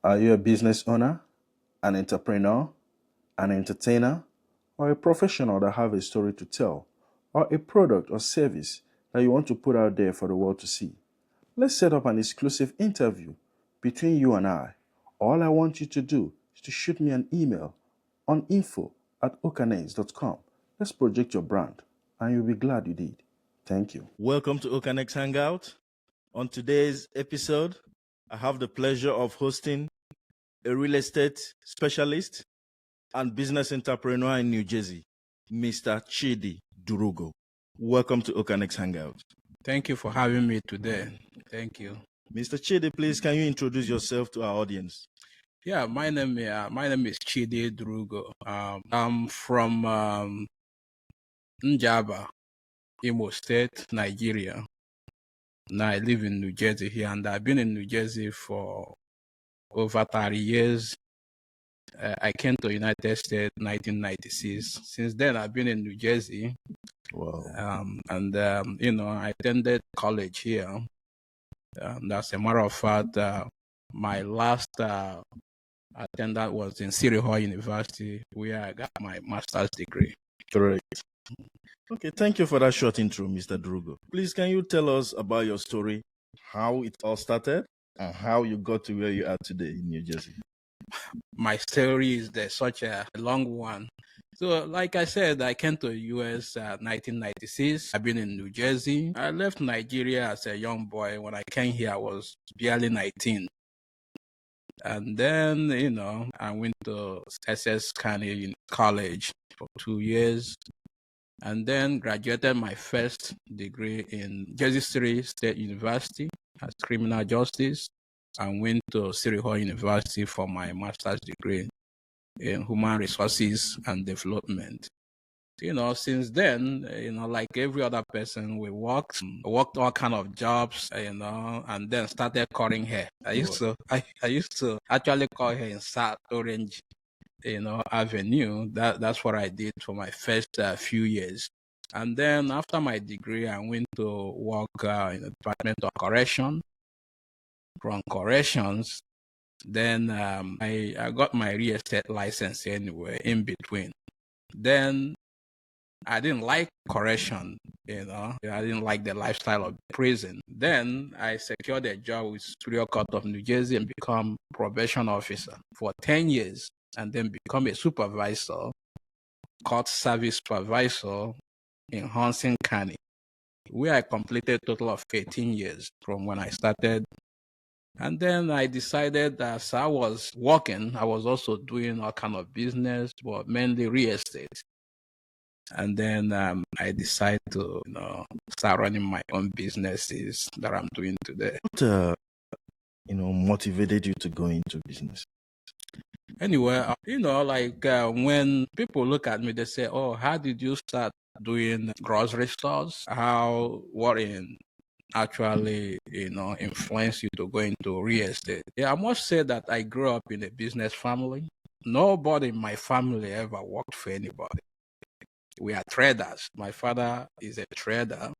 Are you a business owner, an entrepreneur, an entertainer, or a professional that have a story to tell, or a product or service that you want to put out there for the world to see? Let's set up an exclusive interview between you and I. All I want you to do is to shoot me an email on info@Oakannex.com. Let's project your brand, and you'll be glad you did. Thank you. Welcome to Oakannex Hangout. On today's episode, I have the pleasure of hosting a real estate specialist and business entrepreneur in New Jersey, Mr. Chidi Durugo. Welcome to Oakannex Hangout. Thank you for having me today. Thank you. Mr. Chidi, please, can you introduce yourself to our audience? Yeah, my name is Chidi Durugo. I'm from Njaba, Imo State, Nigeria. Now I live in New Jersey here, and I've been in New Jersey for over 30 years. I came to United States in 1996. Since then, I've been in New Jersey. Wow. I attended college here. As a matter of fact, my last attendance was in City Hall University, where I got my master's degree. Correct. Okay, thank you for that short intro, Mr. Durugo. Please, can you tell us about your story, how it all started, and how you got to where you are today in New Jersey? My story is such a long one. So, like I said, I came to the U.S. 1996. I've been in New Jersey. I left Nigeria as a young boy. When I came here, I was barely 19. And then, I went to SS County College for 2 years. And then graduated my first degree in Jersey City State University as criminal justice, and went to City Hall University for my master's degree in human resources and development. Since then, like every other person, we worked all kind of jobs, and then started cutting hair. I used to actually cut hair in South Orange, Avenue. That's what I did for my first few years. And then after my degree, I went to work in the Department of Correction. From corrections, then I got my real estate license anyway in between. Then I didn't like correction, I didn't like the lifestyle of prison. Then I secured a job with Superior Court of New Jersey and become probation officer for 10 years, and then become a supervisor, court service supervisor in Hanson County, where I completed a total of 18 years from when I started. And then I decided that as I was working, I was also doing all kind of business, but mainly real estate. And then I decided to, start running my own businesses that I'm doing today. What, motivated you to go into business? Anyway, when people look at me, they say, "Oh, how did you start doing grocery stores? What actually, influence you to go into real estate?" Yeah, I must say that I grew up in a business family. Nobody in my family ever worked for anybody. We are traders. My father is a trader.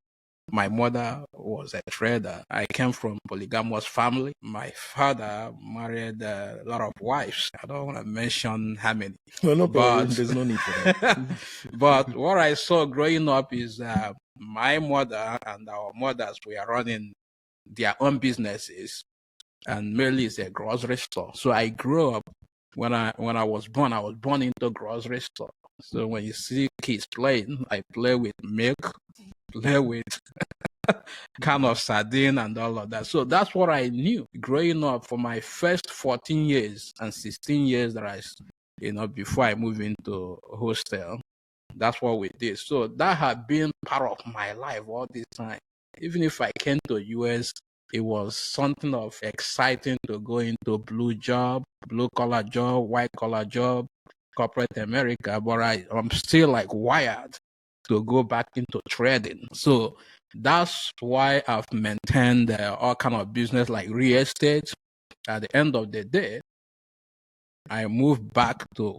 My mother was a trader. I came from a polygamous family. My father married a lot of wives. I don't want to mention how many. No problem. There's no need for that. But what I saw growing up is my mother and our mothers were running their own businesses, and mainly it's a grocery store. So I grew up, when I was born into a grocery store. So when you see kids playing, I play with milk, play with kind of sardine and all of that. So that's what I knew growing up for my first 14 years and 16 years that before I moved into hostel. That's what we did. So that had been part of my life all this time. Even if I came to US, it was something of exciting to go into blue collar job, white collar job, corporate America, but I'm still like wired to go back into trading. So that's why I've maintained all kind of business like real estate. At the end of the day, I moved back to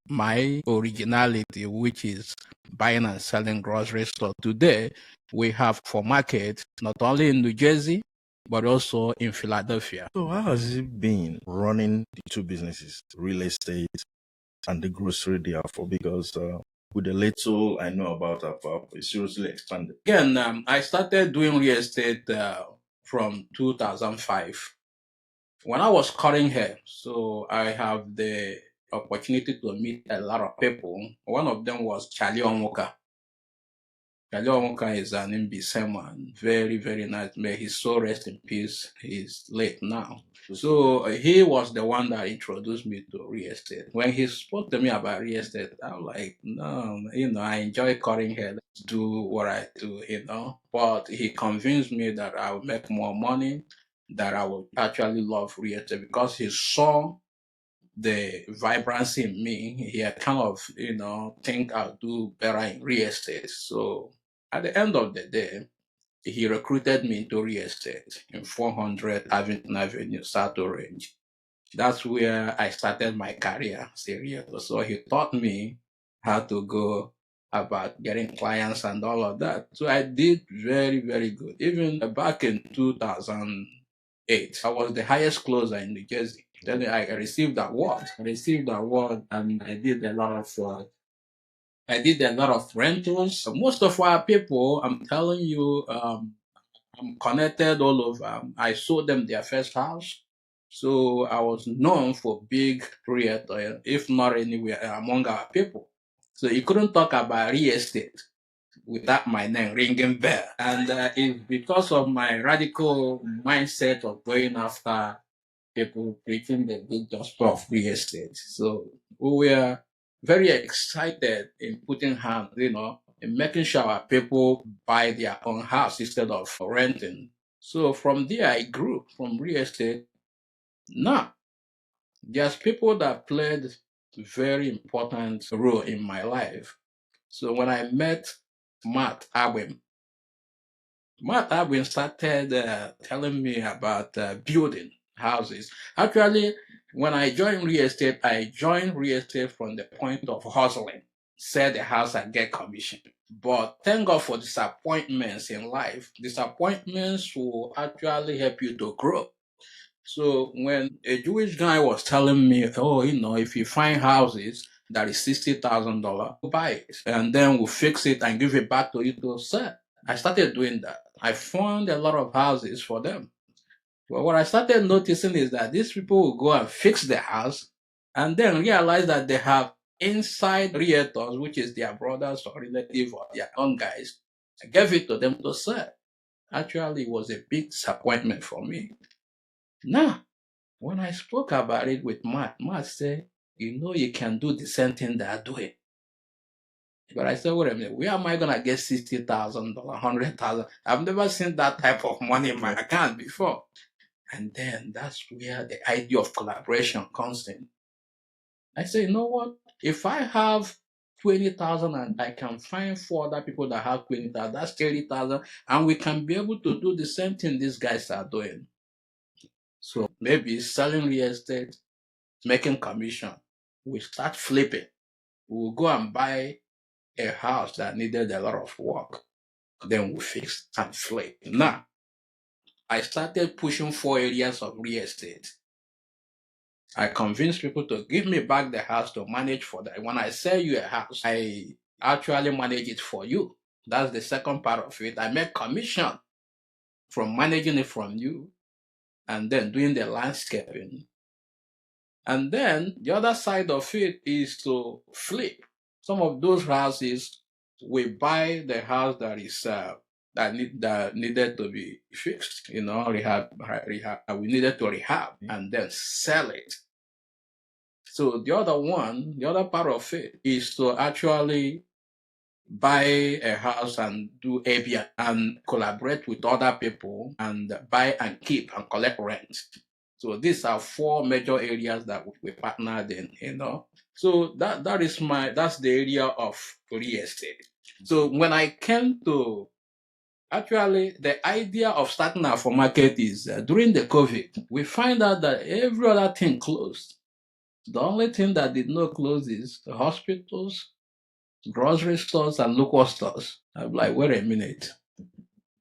my originality, which is buying and selling grocery store. Today, we have for market, not only in New Jersey, but also in Philadelphia. So how has it been running the two businesses, real estate and the grocery therefore? Because with the little I know about up, it's seriously expanded. Again, I started doing real estate from 2005 when I was cutting hair. So I have the opportunity to meet a lot of people. One of them was Charlie Onwoka. Charlie Onwoka is an NBC man, very, very nice. May his soul rest in peace. He's late now. So he was the one that introduced me to real estate. When he spoke to me about real estate, I was like, no, I enjoy cutting hair. Let's do what I do. But he convinced me that I would make more money, that I would actually love real estate because he saw the vibrancy in me. He had kind of, think I'll do better in real estate. So at the end of the day, he recruited me into real estate in 400 Avington Avenue, South Orange. That's where I started my career as a realtor. So he taught me how to go about getting clients and all of that. So I did very, very good. Even back in 2008, I was the highest closer in New Jersey. Then I received that award. And I did a lot of rentals. Most of our people, I'm telling you, I'm connected all over. I sold them their first house. So I was known for big realtor, if not anywhere among our people. So you couldn't talk about real estate without my name ringing bell. And it's because of my radical mindset of going after people preaching the good gospel of real estate. So we were very excited in putting hands, in making sure our people buy their own house instead of renting. So from there, I grew from real estate. Now, there's people that played a very important role in my life. So when I met Matt Abwin started telling me about building houses. Actually, when I joined real estate from the point of hustling, sell the house and get commission. But thank God for disappointments in life. Disappointments will actually help you to grow. So when a Jewish guy was telling me, oh, if you find houses that is $60,000, buy it, and then we'll fix it and give it back to you to sell. I started doing that. I found a lot of houses for them. But what I started noticing is that these people will go and fix the house and then realize that they have inside realtors, which is their brothers or relative or their own guys. I gave it to them to sell. Actually, it was a big disappointment for me. Now, when I spoke about it with Matt said, you can do the same thing they're doing. But I said, wait a minute, where am I going to get $60,000, $100,000? I've never seen that type of money in my account before. And then that's where the idea of collaboration comes in. I say, you know what? If I have 20,000 and I can find 4 other people that have 20,000, that's 30,000, and we can be able to do the same thing these guys are doing. So maybe selling real estate, making commission, we start flipping. We'll go and buy a house that needed a lot of work. Then we fix and flip. Now, I started pushing 4 areas of real estate. I convinced people to give me back the house to manage for that. When I sell you a house, I actually manage it for you. That's the second part of it. I make commission from managing it from you and then doing the landscaping. And then the other side of it is to flip. Some of those houses, we buy the house that is that needed to be fixed, rehab. We needed to rehab and then sell it. So the other part of it is to actually buy a house and do ABN and collaborate with other people and buy and keep and collect rent. So these are 4 major areas that we partnered in, So that's the area of real estate. So when I came to actually the idea of starting our market is during the COVID, we find out that every other thing closed. The only thing that did not close is the hospitals, grocery stores, and local stores. I'm like, wait a minute.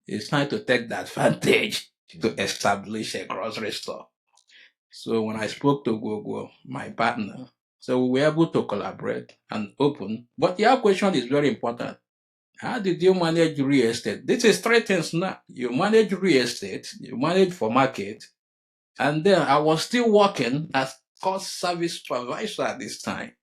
It's time to take the advantage. to establish a grocery store. So when I spoke to Gogo, my partner, so we were able to collaborate and open. But your question is very important. How did you manage real estate? This is three things now. You manage real estate, you manage for market, and then I was still working as cost service supervisor at this time.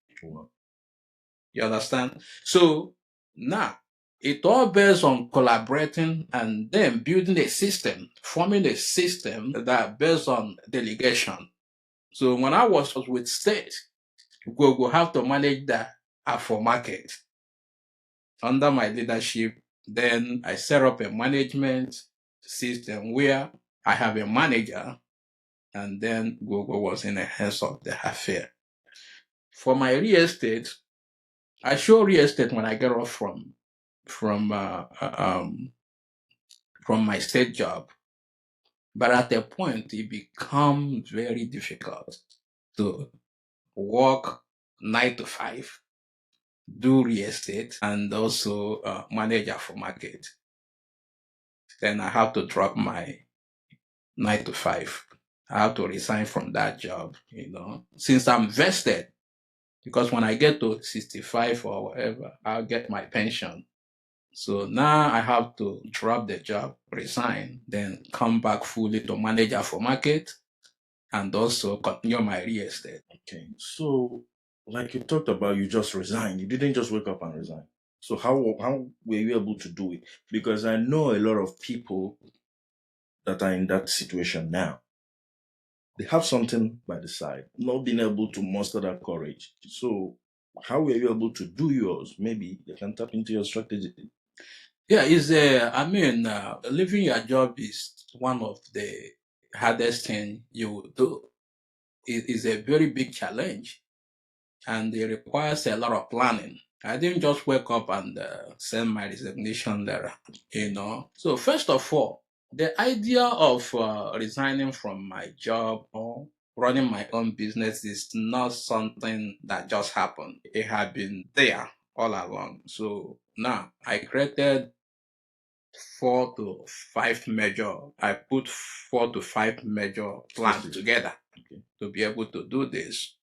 You understand? So now it all based on collaborating and then building a system, forming a system that based on delegation. So when I was with state, we will have to manage that for market under my leadership. Then I set up a management system where I have a manager, and then Google was in the hands of the affair. For my real estate, I show real estate when I get off from my state job, but at a point it becomes very difficult to work 9 to 5, do real estate, and also manage for market. Then I have to drop my 9 to 5. I have to resign from that job, since I'm vested. Because when I get to 65 or whatever, I'll get my pension. So now I have to drop the job, resign, then come back fully to manage for market and also continue my real estate. Okay. So, like you talked about, you just resigned. You didn't just wake up and resign. So how were you able to do it? Because I know a lot of people that are in that situation now. They have something by the side, not being able to muster that courage. So how were you able to do yours? Maybe they can tap into your strategy. Yeah, leaving your job is one of the hardest thing you will do. It is a very big challenge, and it requires a lot of planning. I didn't just wake up and send my resignation there, So first of all, the idea of resigning from my job or running my own business is not something that just happened. It had been there all along. So now I created 4 to 5 major. I put 4 to 5 major plans together to be able to do this.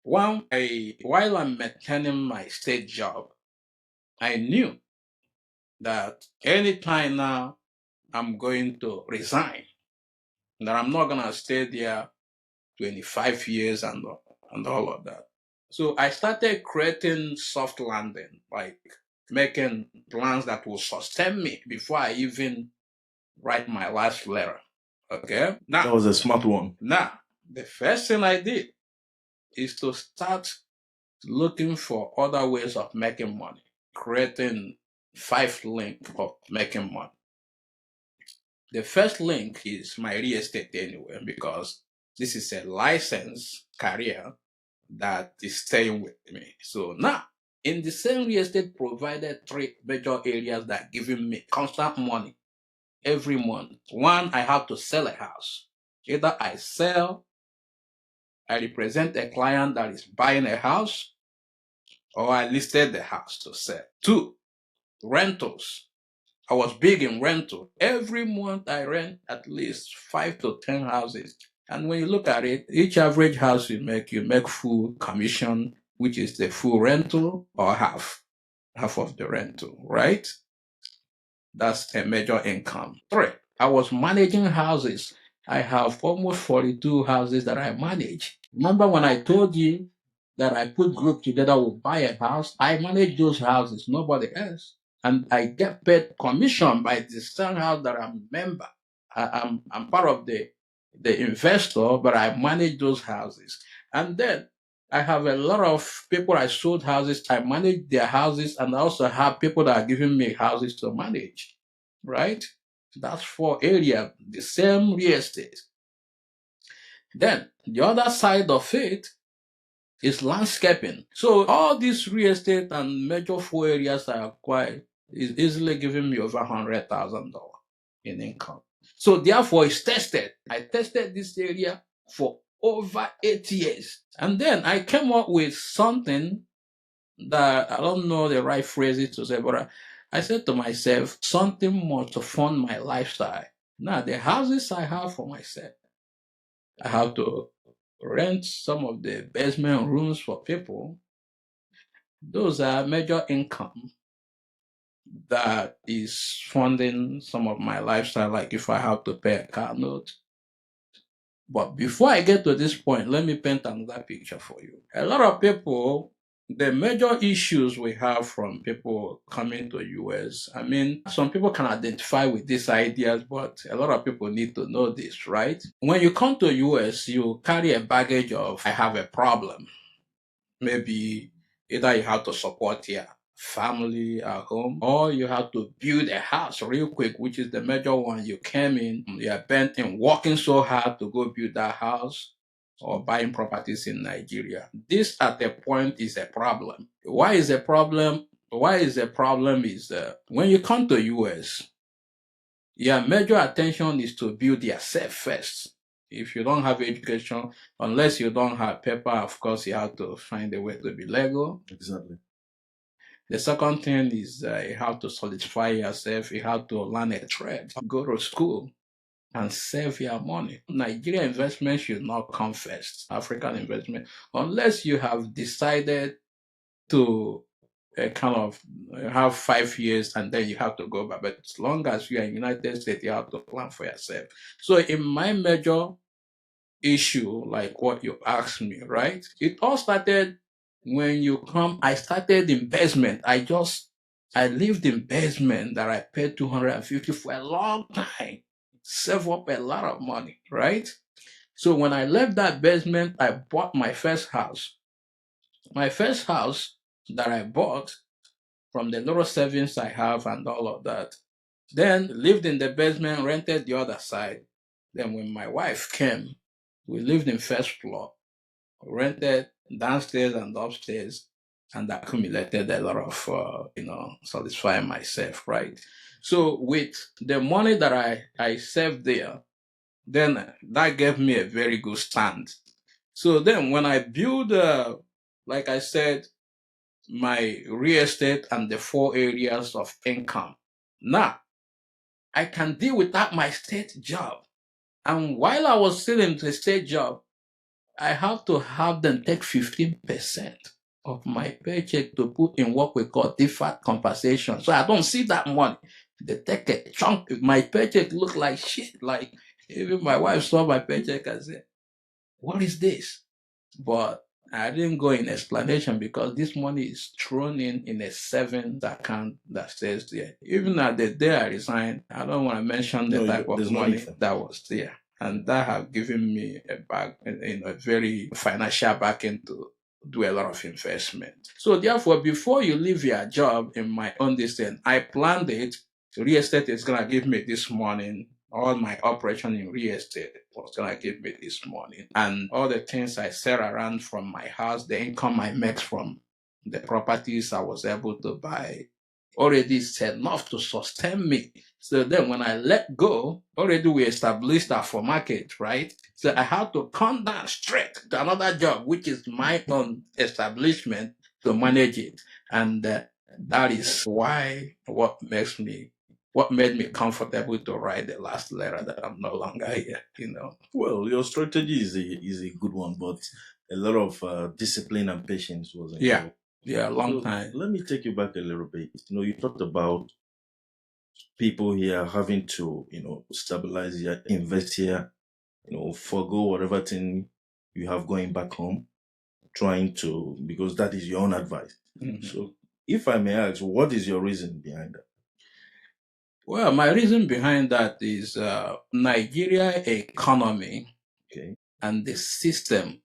While I'm maintaining my state job, I knew that anytime now I'm going to resign, that I'm not gonna stay there 25 years and all of that. So I started creating soft landing, like making plans that will sustain me before I even write my last letter. Okay? Now, That was a smart one. Now, the first thing I did is to start looking for other ways of making money, creating 5 links of making money. The first link is my real estate anyway, because this is a licensed career that is staying with me. So now, in the same real estate provided 3 major areas that giving me constant money every month. One, I have to sell a house. Either I sell, I represent a client that is buying a house, or I listed the house to sell. 2, rentals. I was big in rental. Every month I rent at least 5 to 10 houses. And when you look at it, each average house you make full commission, which is the full rental or half of the rental, right? That's a major income. 3, I was managing houses. I have almost 42 houses that I manage. Remember when I told you that I put group together, we'll buy a house? I manage those houses, nobody else. And I get paid commission by the same house that I'm a member. I'm part of the investor, but I manage those houses. And then I have a lot of people I sold houses. I manage their houses, and I also have people that are giving me houses to manage, right? That's 4 areas, the same real estate. Then the other side of it is landscaping. So all these real estate and major 4 areas I acquired is easily giving me over $100,000 in income. So therefore it's tested. I tested this area for over 8 years. And then I came up with something that I don't know the right phrases to say, but I said to myself, something more to fund my lifestyle. Now, the houses I have for myself, I have to rent some of the basement rooms for people. Those are major income that is funding some of my lifestyle, like if I have to pay a car note. But before I get to this point, let me paint another picture for you. A lot of people, the major issues we have from people coming to US, I mean, some people can identify with these ideas, but a lot of people need to know this, right? When you come to US, you carry a baggage of, I have a problem. Maybe either you have to support your family at home, or you have to build a house real quick, which is the major one. You came in, you are bent in working so hard to go build that house or buying properties in Nigeria. This at a point is a problem. Why is a problem? Why is a problem is when you come to US, your major attention is to build yourself first. If you don't have education, unless you don't have paper, of course, you have to find a way to be legal. Exactly. The second thing is you have to solidify yourself. You have to learn a trade, go to school, and save your money. Nigeria investment should not come first. African investment, unless you have decided to kind of have 5 years and then you have to go back. But as long as you are in the United States, you have to plan for yourself. So in my major issue, like what you asked me, right? It all started when you come. I started investment. I lived in basement that I paid 250 for a long time. Save up a lot of money, right? So when I left that basement, I bought my first house. My first house that I bought from the little savings I have and all of that. Then lived in the basement, rented the other side. Then when my wife came, we lived in first floor, rented downstairs and upstairs, and accumulated a lot of, satisfying myself, right? So with the money that I saved there, then that gave me a very good stand. So then when I build, like I said, my real estate and the 4 areas of income. Now, I can deal without my state job. And while I was still in the state job, I have to have them take 15% of my paycheck to put in what we call deferred compensation. So I don't see that money. They take a chunk. My paycheck look like shit. Like even my wife saw my paycheck and said, "What is this?" But I didn't go in explanation because this money is thrown in a savings account that stays there. Even at the day I resigned, I don't want to mention the type of money that was there. And that have given me a very financial backing to do a lot of investment. So therefore, before you leave your job in my own distance, I planned it. Real estate is gonna give me this morning. All my operation in real estate was gonna give me this morning. And all the things I sell around from my house, the income I make from the properties I was able to buy, already is enough to sustain me. So then when I let go, already we established our for market, right? So I have to come down straight to another job, which is my own establishment to manage it. And that is why what made me comfortable to write the last letter that I'm no longer here. Well, your strategy is a good one, but a lot of discipline and patience was involved. Yeah, long So time. let me take you back a little bit. You talked about people here having to, stabilize here, invest here, forego whatever thing you have going back home, trying to, because that is your own advice. Mhm. So if I may ask, what is your reason behind that? Well, my reason behind that is Nigeria economy Okay. and the system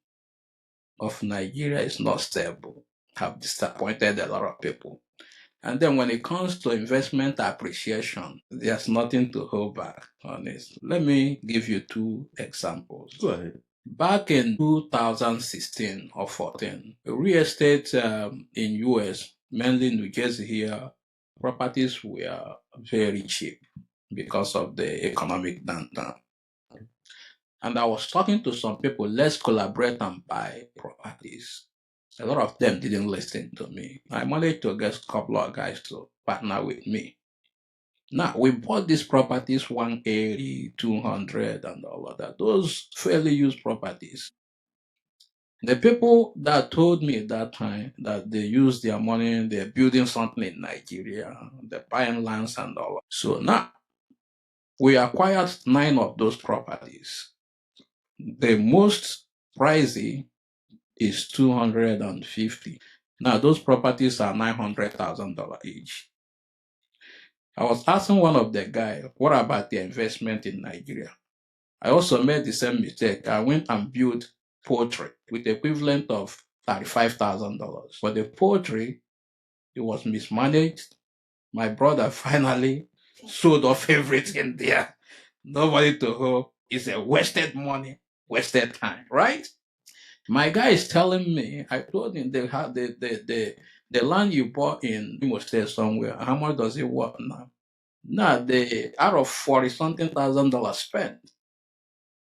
of Nigeria is not stable. Have disappointed a lot of people. And then when it comes to investment appreciation, there's nothing to hold back on this. Let me give you 2 examples. Go ahead. Back in 2016 or 14, real estate in US, mainly New Jersey here, properties were very cheap because of the economic downturn. And I was talking to some people, let's collaborate and buy properties. A lot of them didn't listen to me. I managed to get a couple of guys to partner with me. Now, we bought these properties 180, 200, and all of that. Those fairly used properties. The people that told me at that time that they use their money, they're building something in Nigeria, they're buying lands and all. So now we acquired 9 of those properties. The most pricey is 250. Now those properties are $900,000 each. I was asking one of the guys, what about the investment in Nigeria? I also made the same mistake. I went and built poultry with the equivalent of $35,000. But the poultry, it was mismanaged. My brother finally sold off everything there. Nobody to who. It's a wasted money, wasted time, right? My guy is telling me, I told him they have the land you bought in Imo State somewhere. How much does it worth now? Now they out of $40-something thousand spent.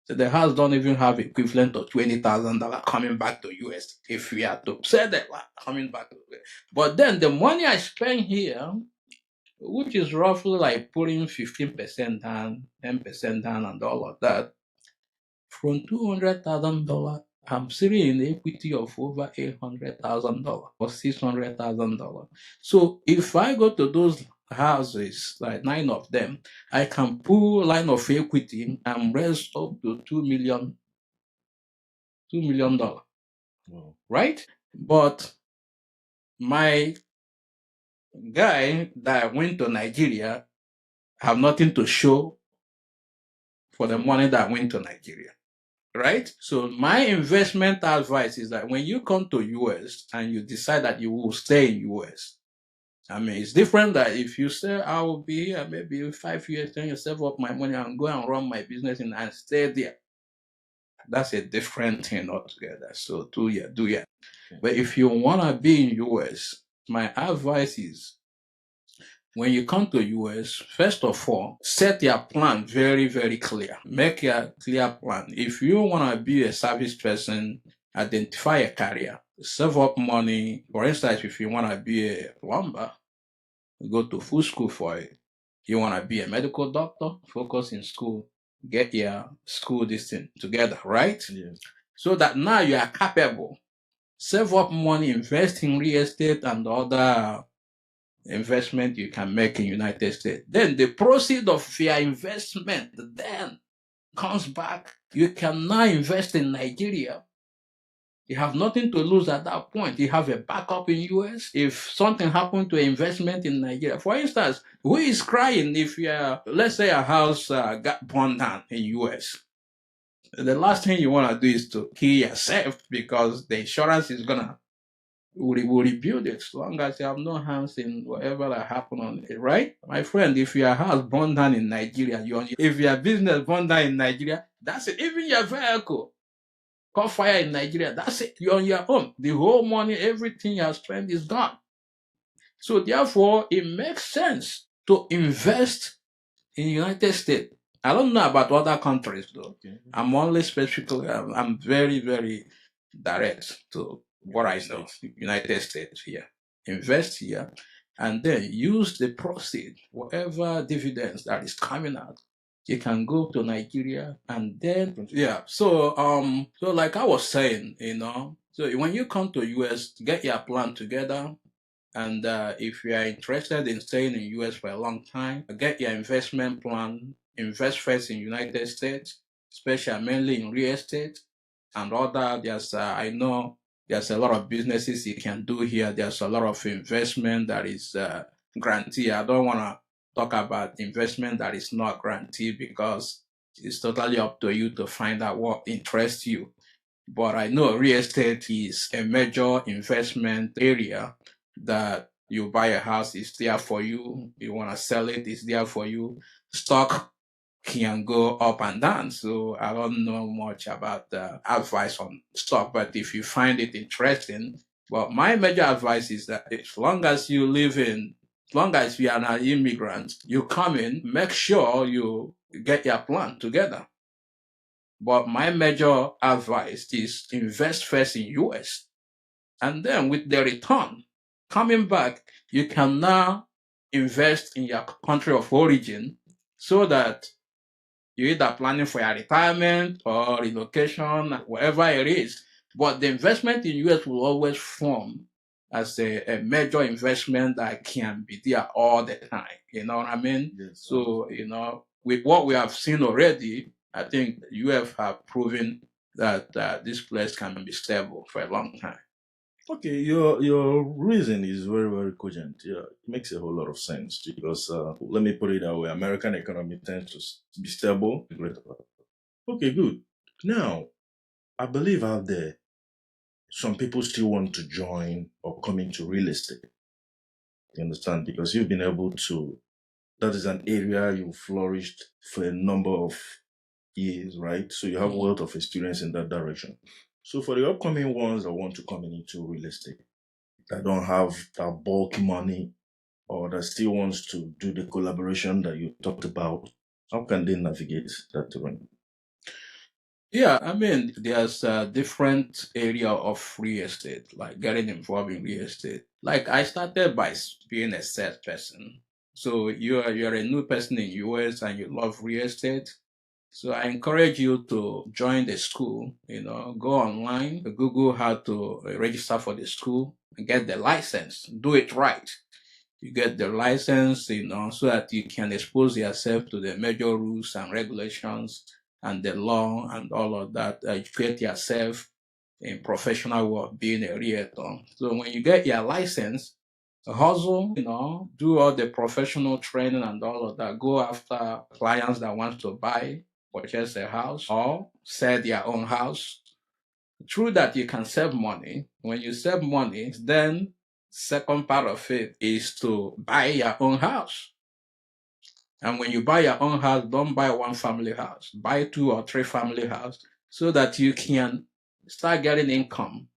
So the house don't even have equivalent of $20,000 coming back to US if we are to sell that land coming back to US. But then the money I spend here, which is roughly like putting 15% down, 10% down, and all of that, from $200,000, I'm sitting in equity of over $800,000 or $600,000. So if I go to those houses, like 9 of them, I can pull line of equity and raise up to $2 million. Wow. Right? But my guy that went to Nigeria have nothing to show for the money that went to Nigeria. Right? So my investment advice is that when you come to US and you decide that you will stay in US, I mean, it's different that if you say, I will be here maybe 5 years, then you save up my money and go and run my business and stay there. That's a different thing altogether. So do ya. Okay. But if you want to be in US, my advice is when you come to US, first of all, set your plan very, very clear. Make a clear plan. If you want to be a service person, identify a career, save up money. For instance, if you want to be a plumber, go to full school for it. You want to be a medical doctor, focus in school, get your school this thing together, right? Yes. So that now you are capable. Save up money, invest in real estate and other investment you can make in United States. Then the proceeds of your investment then comes back. You can now invest in Nigeria. You have nothing to lose at that point. You have a backup in US. If something happened to investment in Nigeria, for instance, who is crying if let's say a house got burned down in US? The last thing you want to do is to kill yourself because the insurance is gonna will rebuild it as long as you have no hands in whatever that happened on it, right? My friend, if your house burned down in Nigeria, if your business burned down in Nigeria, that's it. Even your vehicle caught fire in Nigeria, that's it. You're on your own. The whole money, everything you have spent is gone. So therefore, it makes sense to invest in United States. I don't know about other countries though. Okay. I'm only specifically, I'm very, very direct to what I know. United States here. Invest here and then use the proceeds, whatever dividends that is coming out. You can go to Nigeria and then So like I was saying, so when you come to US, get your plan together. And if you are interested in staying in US for a long time, get your investment plan, invest first in United States, especially mainly in real estate and other. I know there's a lot of businesses you can do here. There's a lot of investment that is guaranteed. I don't want to talk about investment that is not guaranteed because it's totally up to you to find out what interests you. But I know real estate is a major investment area that you buy a house, it's there for you. You want to sell it, it's there for you. Stock can go up and down. So I don't know much about the advice on stock, but if you find it interesting, well, my major advice is that as long as you are an immigrant, you come in, make sure you get your plan together. But my major advice is invest first in US. And then with the return coming back, you can now invest in your country of origin so that you're either planning for your retirement or relocation, whatever it is. But the investment in US will always form as a major investment that can be there all the time. You know what I mean? Yes. So, with what we have seen already, I think UF have proven that this place can be stable for a long time. Okay, your reason is very, very cogent. Yeah, it makes a whole lot of sense because let me put it that way: American economy tends to be stable. Okay, good. Now, I believe out there, some people still want to join or come into real estate. You understand? Because you've been able to. That is an area you flourished for a number of years, right? So you have a lot of experience in that direction. So for the upcoming ones that want to come into real estate, that don't have that bulk money or that still wants to do the collaboration that you talked about, how can they navigate that terrain? Yeah, I mean, there's a different area of real estate, like getting involved in real estate. Like I started by being a sales person. So you're a new person in US and you love real estate. So I encourage you to join the school, go online, Google how to register for the school and get the license. Do it right. You get the license, so that you can expose yourself to the major rules and regulations and the law and all of that. Educate yourself in professional work, being a realtor. So when you get your license, hustle, do all the professional training and all of that. Go after clients that want to buy, purchase a house or sell their own house. Through that, you can save money. When you save money, then second part of it is to buy your own house. And when you buy your own house, don't buy one family house. Buy 2 or 3 family house so that you can start getting income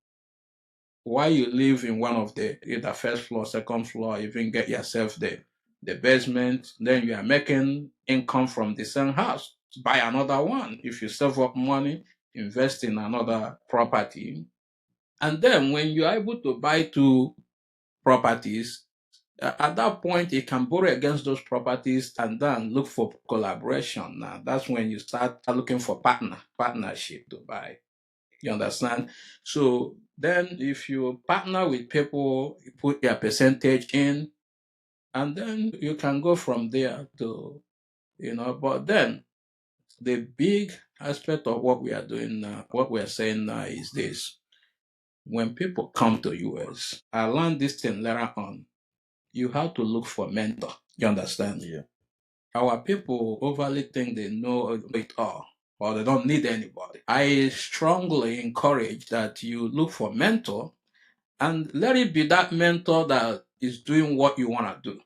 while you live in one of the either first floor, second floor, even get yourself the basement. Then you are making income from the same house. Buy another one. If you save up money, invest in another property. And then when you're able to buy 2 properties, at that point, you can borrow against those properties and then look for collaboration. Now, that's when you start looking for partnership to buy. You understand? So then if you partner with people, you put your percentage in, and then you can go from there to, but then the big aspect of what we are doing now, what we are saying now is this. When people come to US, I learned this thing later on. You have to look for mentor. You understand? Yeah. Our people overly think they know it all or they don't need anybody. I strongly encourage that you look for mentor and let it be that mentor that is doing what you want to do.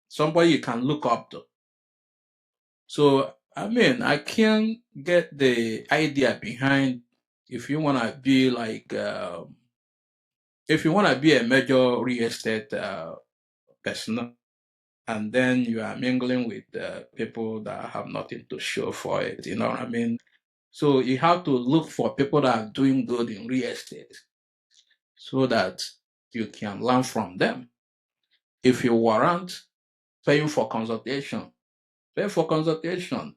Somebody you can look up to. So, I mean, I can get the idea behind if you want to be like, if you want to be a major real estate person, and then you are mingling with people that have nothing to show for it, you know what I mean? So you have to look for people that are doing good in real estate so that you can learn from them. If you warrant paying for consultation, pay for consultation,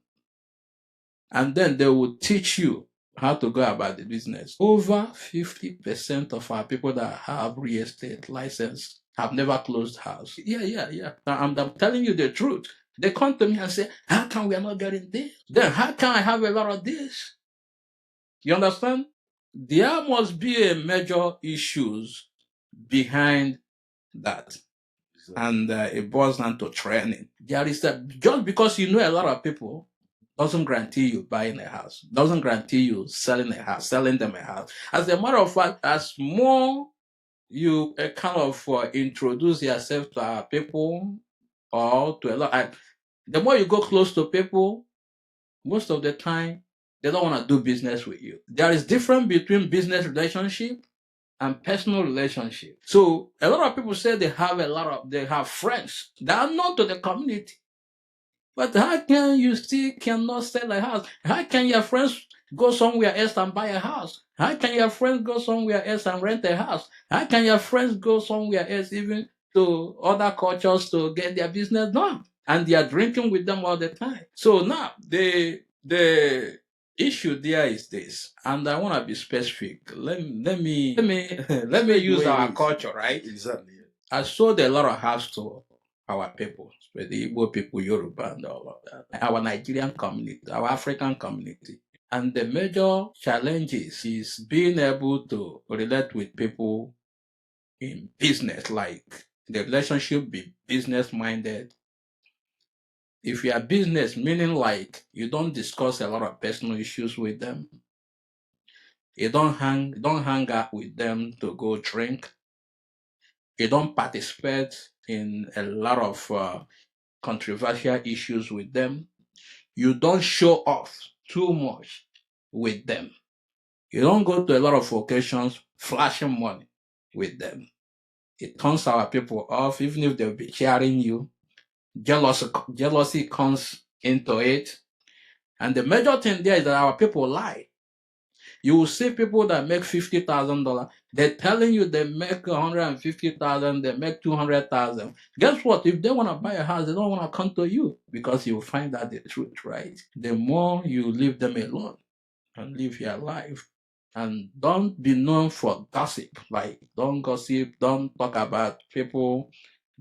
and then they will teach you how to go about the business. Over 50% of our people that have real estate license have never closed house. Yeah. I'm telling you the truth. They come to me and say, how come we are not getting this? Then how can I have a lot of this? You understand? There must be a major issues behind that. And it boils down to training. There is just because you know a lot of people doesn't guarantee you buying a house, doesn't guarantee you selling a house, selling them a house. As a matter of fact, as more you kind of introduce yourself to our people or to a lot, the more you go close to people, most of the time, they don't want to do business with you. There is difference between business relationship and personal relationship. So a lot of people say they have friends that are known to the community. But how can you still cannot sell a house? How can your friends go somewhere else and buy a house? How can your friends go somewhere else and rent a house? How can your friends go somewhere else even to other cultures to get their business done, and they are drinking with them all the time. So now the issue there is this, and I want to be specific. Let me use our culture, right? Exactly. I sold a lot of house to our people, the Igbo people, Yoruba, and all of that. Our Nigerian community, our African community. And the major challenges is being able to relate with people in business, like the relationship be business minded. If you are business, meaning like you don't discuss a lot of personal issues with them, you don't hang out with them to go drink, you don't participate in a lot of controversial issues with them, you don't show off too much with them, you don't go to a lot of occasions flashing money with them. It turns our people off, even if they'll be cheering you. Jealousy comes into it. And the major thing there is that our people lie. You will see people that make $50,000. They're telling you they make 150,000, they make 200,000. Guess what? If they want to buy a house, they don't want to come to you, because you will find out the truth, right? The more you leave them alone and live your life, and don't be known for gossip. Like, don't gossip, don't talk about people.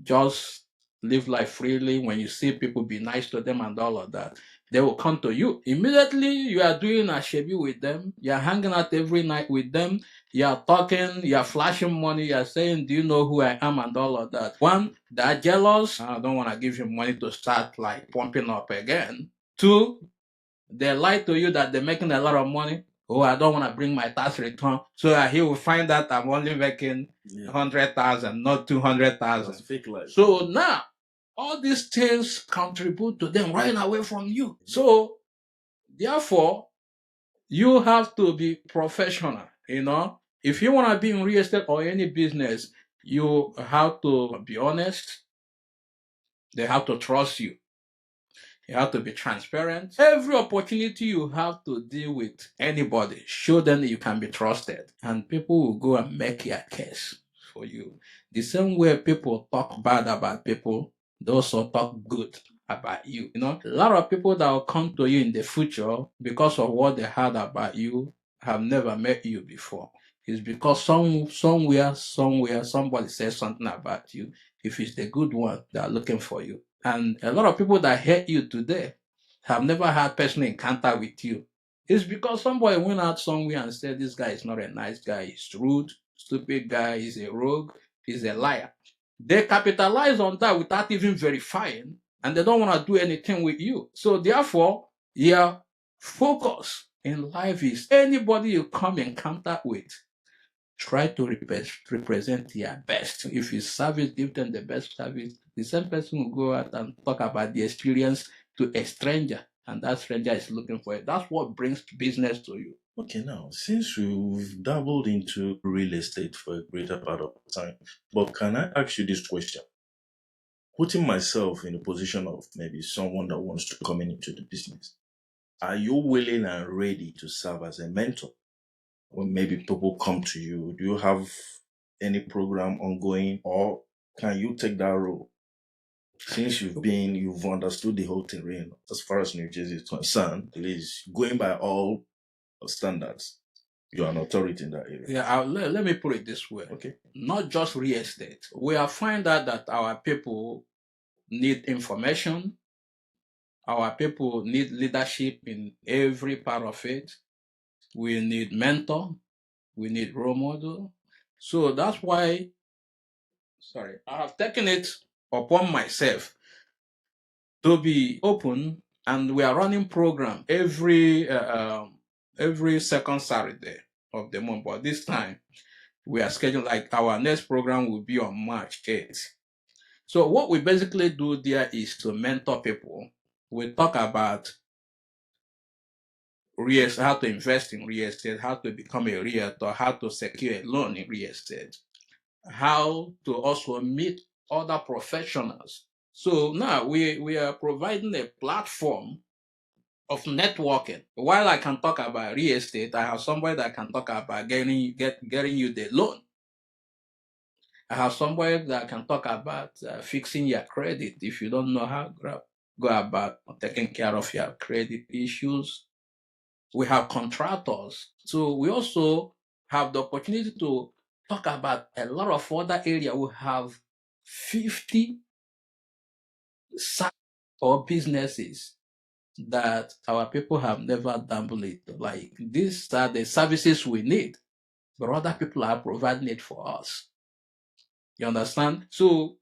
Just live life freely. When you see people, be nice to them and all of that. They will come to you. Immediately, you are doing a shebi with them. You are hanging out every night with them. You are talking. You are flashing money. You are saying, do you know who I am and all of that. One, they are jealous. I don't want to give you money to start like pumping up again. Two, they lie to you that they're making a lot of money. Oh, I don't want to bring my tax return, so that he will find that I'm only making 100,000, not 200,000. Fake life. So now, all these things contribute to them running away from you. So, therefore, you have to be professional. If you want to be in real estate or any business, you have to be honest. They have to trust you. You have to be transparent. Every opportunity you have to deal with anybody, show them that you can be trusted. And people will go and make your case for you. The same way people talk bad about people, they also talk good about you. A lot of people that will come to you in the future because of what they heard about you have never met you before. It's because somewhere, somebody says something about you. If it's the good one, they are looking for you. And a lot of people that hate you today have never had personal encounter with you. It's because somebody went out somewhere and said, this guy is not a nice guy. He's rude, stupid guy, he's a rogue, he's a liar. They capitalize on that without even verifying, and they don't want to do anything with you. So therefore, your focus in life is anybody you come in contact with, try to represent their best. If it's service, give them the best service. The same person will go out and talk about the experience to a stranger, and that stranger is looking for it. That's what brings business to you. Okay, now, since we've dabbled into real estate for a greater part of the time, but can I ask you this question? Putting myself in the position of maybe someone that wants to come into the business, are you willing and ready to serve as a mentor? When maybe people come to you, do you have any program ongoing, or can you take that role? Since you've understood the whole terrain as far as New Jersey is concerned, at least going by all standards, you're an authority in that area. Yeah, let me put it this way. Okay. Not just real estate. We have found out that our people need information. Our people need leadership in every part of it. We need mentor. We need role model. So that's why, I have taken it upon myself to be open, and we are running program every second Saturday of the month. But this time we are scheduled, like our next program will be on March 8th. So what we basically do there is to mentor people. We talk about how to invest in real estate, how to become a realtor, how to secure a loan in real estate, how to also meet other professionals. So now we are providing a platform of networking. While I can talk about real estate, I have somebody that can talk about getting you the loan. I have somebody that can talk about fixing your credit if you don't know how to go about taking care of your credit issues. We have contractors. So we also have the opportunity to talk about a lot of other areas. We have 50 sites or businesses that our people have never dabbled in. Like these are the services we need, but other people are providing it for us. You understand? So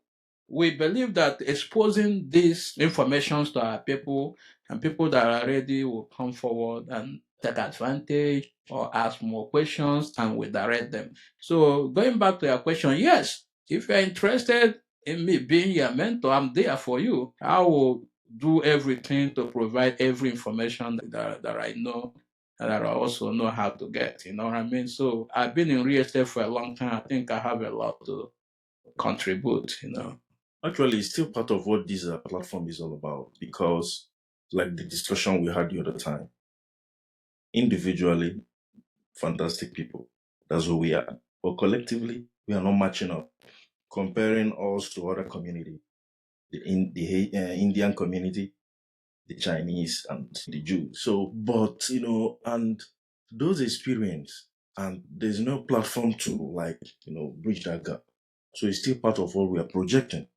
we believe that exposing these informations to our people and people that are ready will come forward and take advantage or ask more questions and we direct them. So going back to your question, yes, if you're interested in me being your mentor, I'm there for you. I will do everything to provide every information that I know and that I also know how to get. You know what I mean? So I've been in real estate for a long time. I think I have a lot to contribute, you know. Actually, it's still part of what this platform is all about because, like the discussion we had the other time, individually, fantastic people. That's who we are. But collectively, we are not matching up. Comparing us to other community, the Indian community, the Chinese, and the Jews. So, but and those experience, and there's no platform to bridge that gap. So it's still part of what we are projecting.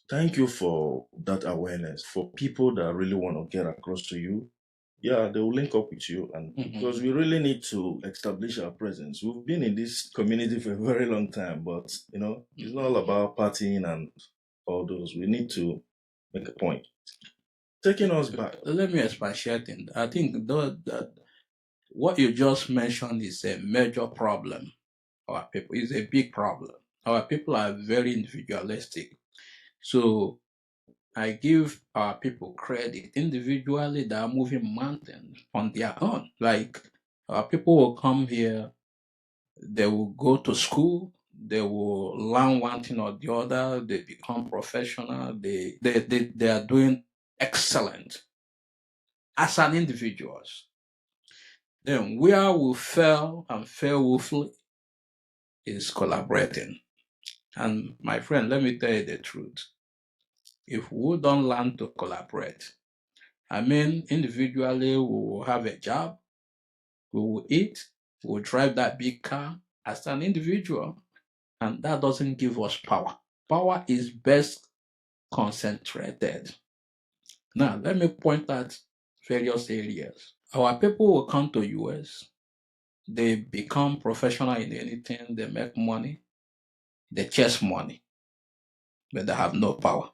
Thank you for that awareness. For people that really want to get across to you, yeah, they will link up with you. And because we really need to establish our presence. We've been in this community for a very long time, but it's not all about partying and all those. We need to make a point. Taking us back. Let me expatiate in that. I think that what you just mentioned is a major problem. Our people is a big problem. Our people are very individualistic. So I give our people credit individually. They are moving mountains on their own. Like our people will come here, they will go to school, they will learn one thing or the other, they become professional, they are doing excellent as an individuals. Then where we fail and fail woefully is collaborating. And my friend, let me tell you the truth. If we don't learn to collaborate, I mean, individually, we will have a job, we will eat, we will drive that big car as an individual, and that doesn't give us power. Power is best concentrated. Now, let me point out various areas. Our people will come to US, they become professional in anything, they make money, they chase money, but they have no power.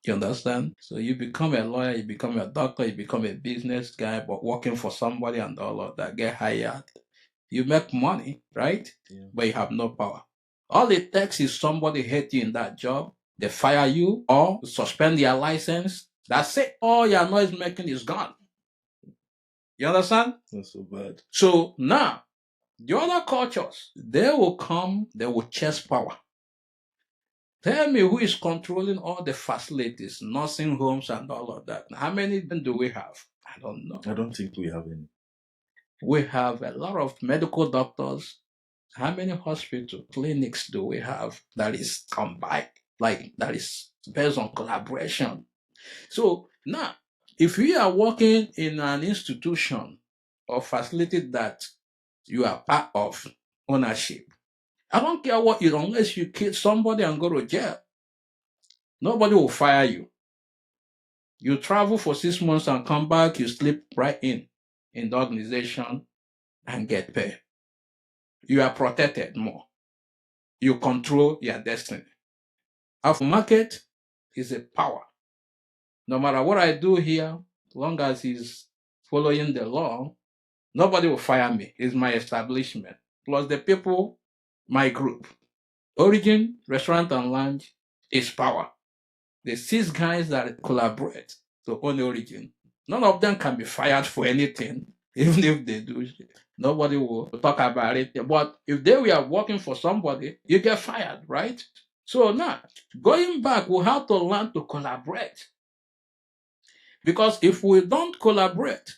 You understand? So you become a lawyer, you become a doctor, you become a business guy, but working for somebody and all of that, get hired. You make money, right? Yeah. But you have no power. All it takes is somebody hate you in that job, they fire you or suspend your license. That's it. All your noise making is gone. You understand? Not so bad. So now, the other cultures, they will come, they will chase power. Tell me who is controlling all the facilities, nursing homes, and all of that. How many do we have? I don't know. I don't think we have any. We have a lot of medical doctors. How many hospital clinics do we have that is combined? Like that is based on collaboration. So now, if you are working in an institution or facility that you are part of ownership, I don't care what you do, unless you kill somebody and go to jail, nobody will fire you. You travel for 6 months and come back, you sleep right in the organization and get paid. You are protected more. You control your destiny. Our market is a power. No matter what I do here, as long as he's following the law, nobody will fire me. It's my establishment. Plus the people, my group. Origin, Restaurant and Lounge is power. The 6 guys that collaborate to own Origin, none of them can be fired for anything, even if they do. Nobody will talk about it. But if they were working for somebody, you get fired, right? So now, going back, we have to learn to collaborate. Because if we don't collaborate,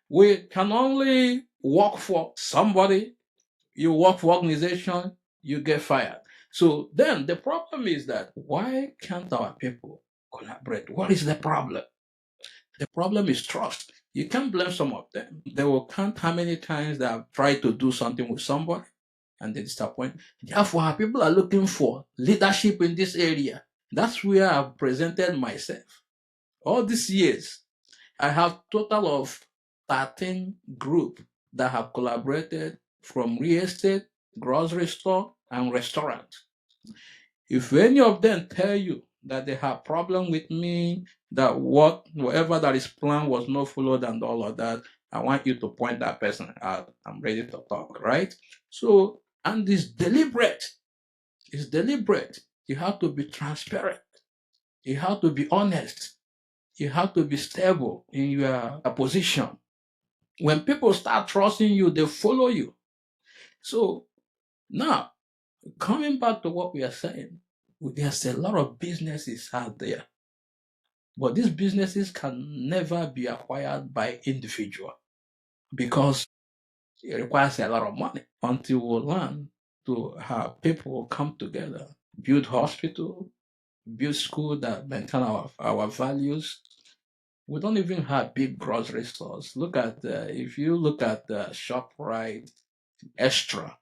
we can only work for somebody. You work for organization, you get fired. So then the problem is that why can't our people collaborate? What is the problem? The problem is trust. You can't blame some of them. They will count how many times they have tried to do something with somebody and they disappoint. Therefore, our people are looking for leadership in this area. That's where I've presented myself. All these years, I have total of 13 groups that have collaborated from real estate, grocery store, and restaurant. If any of them tell you that they have problem with me, that whatever that is planned was not followed and all of that, I want you to point that person out. I'm ready to talk, right? So, and it's deliberate. It's deliberate. You have to be transparent. You have to be honest. You have to be stable in your position. When people start trusting you, they follow you. So now, coming back to what we are saying, there's a lot of businesses out there, but these businesses can never be acquired by individual because it requires a lot of money until we learn to have people come together, build hospital, build school that maintain our values. We don't even have big grocery stores. Look at if you look at ShopRite, Extra,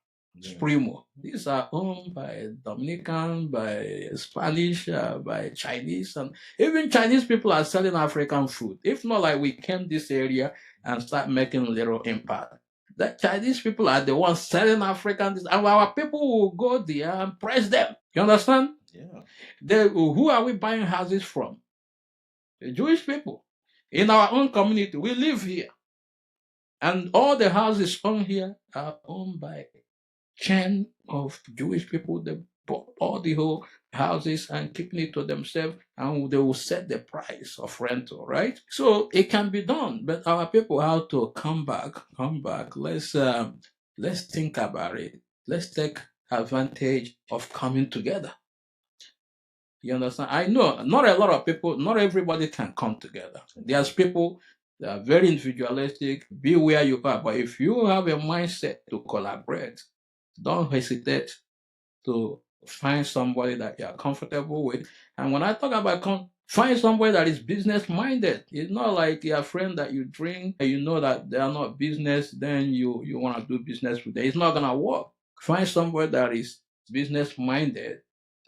Primo. These are owned by Dominican, by Spanish, by Chinese, and even Chinese people are selling African food. If not, like we came this area and start making little impact. The Chinese people are the ones selling African, and our people will go there and press them. You understand? Yeah. Who are we buying houses from? The Jewish people. In our own community, we live here. And all the houses owned here are owned by chain of Jewish people. They bought all the whole houses and keeping it to themselves, and they will set the price of rental, right? So it can be done, but our people have to come back. Let's think about it. Let's take advantage of coming together. You understand? I know not a lot of people, not everybody can come together. There's people that are very individualistic, be where you are. But if you have a mindset to collaborate, don't hesitate to find somebody that you're comfortable with. And when I talk about find somebody that is business minded. It's not like your friend that you drink and you know that they are not business, then you want to do business with them. It's not gonna work. Find somebody that is business minded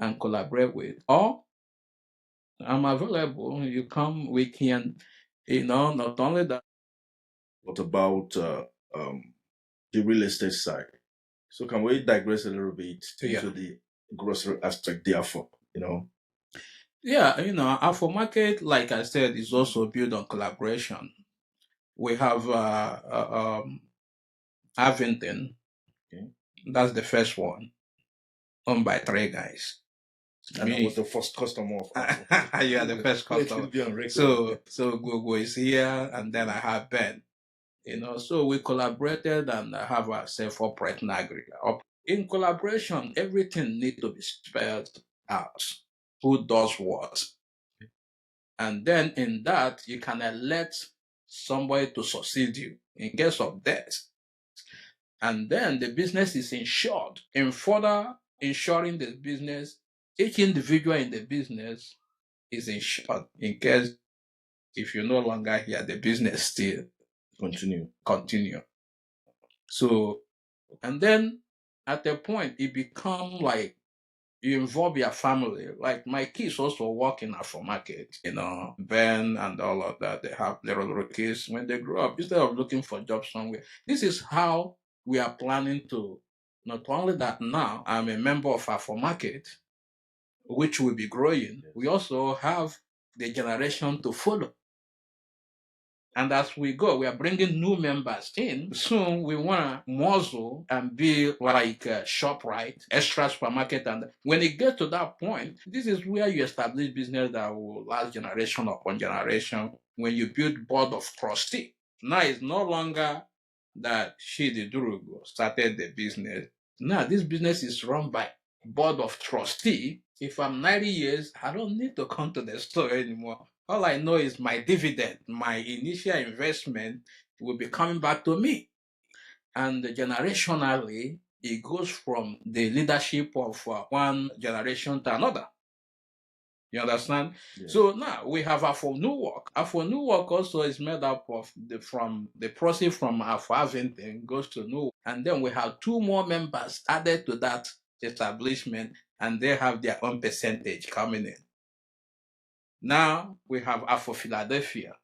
and collaborate with. Or I'm available. You come, we can, not only that. What about the real estate side? So can we digress a little bit into the grocery aspect, therefore, Yeah, our market, like I said, is also built on collaboration. We have Avington. Okay. That's the first one, owned by 3 guys. And I was the first customer, of course. You are the first customer. So Google is here, and then I have Ben. So we collaborated and have a self-operating aggregate. In collaboration, everything needs to be spelled out. Who does what? And then in that, you can elect somebody to succeed you in case of death. And then the business is insured. In further insuring the business, each individual in the business is insured in case if you're no longer here, the business still continue. So, and then at a point, it become like you involve your family. Like my kids also work in Afro market, Ben and all of that. They have little kids. When they grow up, instead of looking for jobs somewhere, this is how we are planning to. Not only that, now I'm a member of Afro market, which will be growing. We also have the generation to follow. And as we go, we are bringing new members in. Soon we want to muzzle and be like ShopRite, Extra Supermarket. And when it gets to that point, this is where you establish business that will last generation upon generation. When you build board of trustee, now it's no longer that Chidi Durugo started the business. Now this business is run by board of trustee. If I'm 90 years, I don't need to come to the store anymore. All I know is my dividend, my initial investment will be coming back to me. And generationally, it goes from the leadership of one generation to another. You understand? Yeah. So now we have Afro New Work. Afro New Work also is made up of the process from Afro Aventing goes to New Work. And then we have 2 more members added to that establishment, and they have their own percentage coming in. Now we have Afro Philadelphia.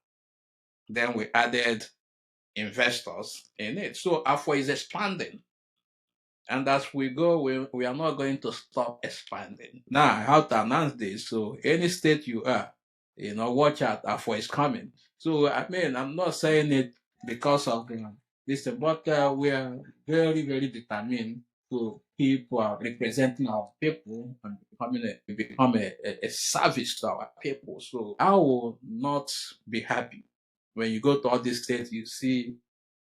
Then we added investors in it. So Afro is expanding. And as we go, we are not going to stop expanding. Now, I have to announce this. So, any state you are, watch out for it's coming. So, I mean, I'm not saying it because of this, but we are very, very determined to keep representing our people and become a service to our people. So, I will not be happy when you go to all these states, you see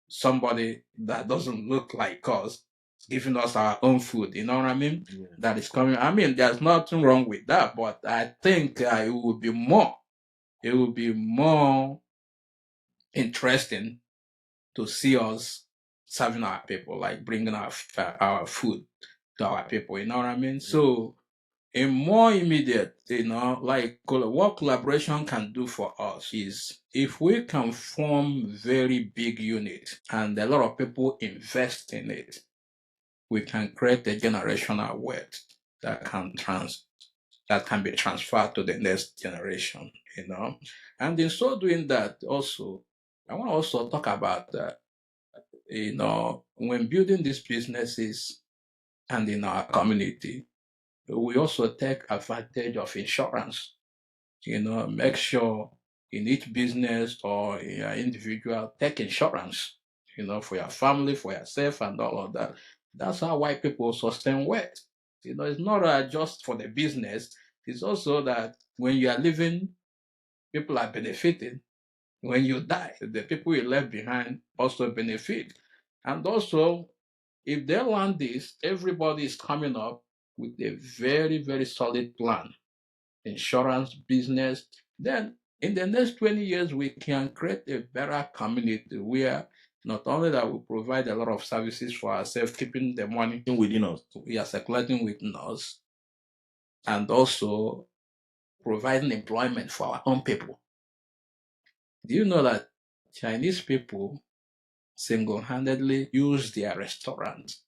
somebody that doesn't look like us giving us our own food, you know what I mean? Yeah. That is coming. I mean, there's nothing wrong with that, but I think it would be more interesting to see us serving our people, like bringing our food to our people, you know what I mean? Yeah. So, a more immediate, like what collaboration can do for us is if we can form very big units and a lot of people invest in it, we can create a generational wealth that can be transferred to the next generation, And in so doing that, also, I want to also talk about when building these businesses and in our community, we also take advantage of insurance. Make sure in each business or in your individual, take insurance, for your family, for yourself, and all of that. That's how white people sustain wealth. It's not just for the business. It's also that when you are living, people are benefiting. When you die, the people you left behind also benefit. And also, if they learn this, everybody is coming up with a very, very solid plan. Insurance, business. Then in the next 20 years, we can create a better community where not only that we provide a lot of services for ourselves, keeping the money within us, we are circulating within us, and also providing employment for our own people. Do you know that Chinese people single-handedly use their restaurants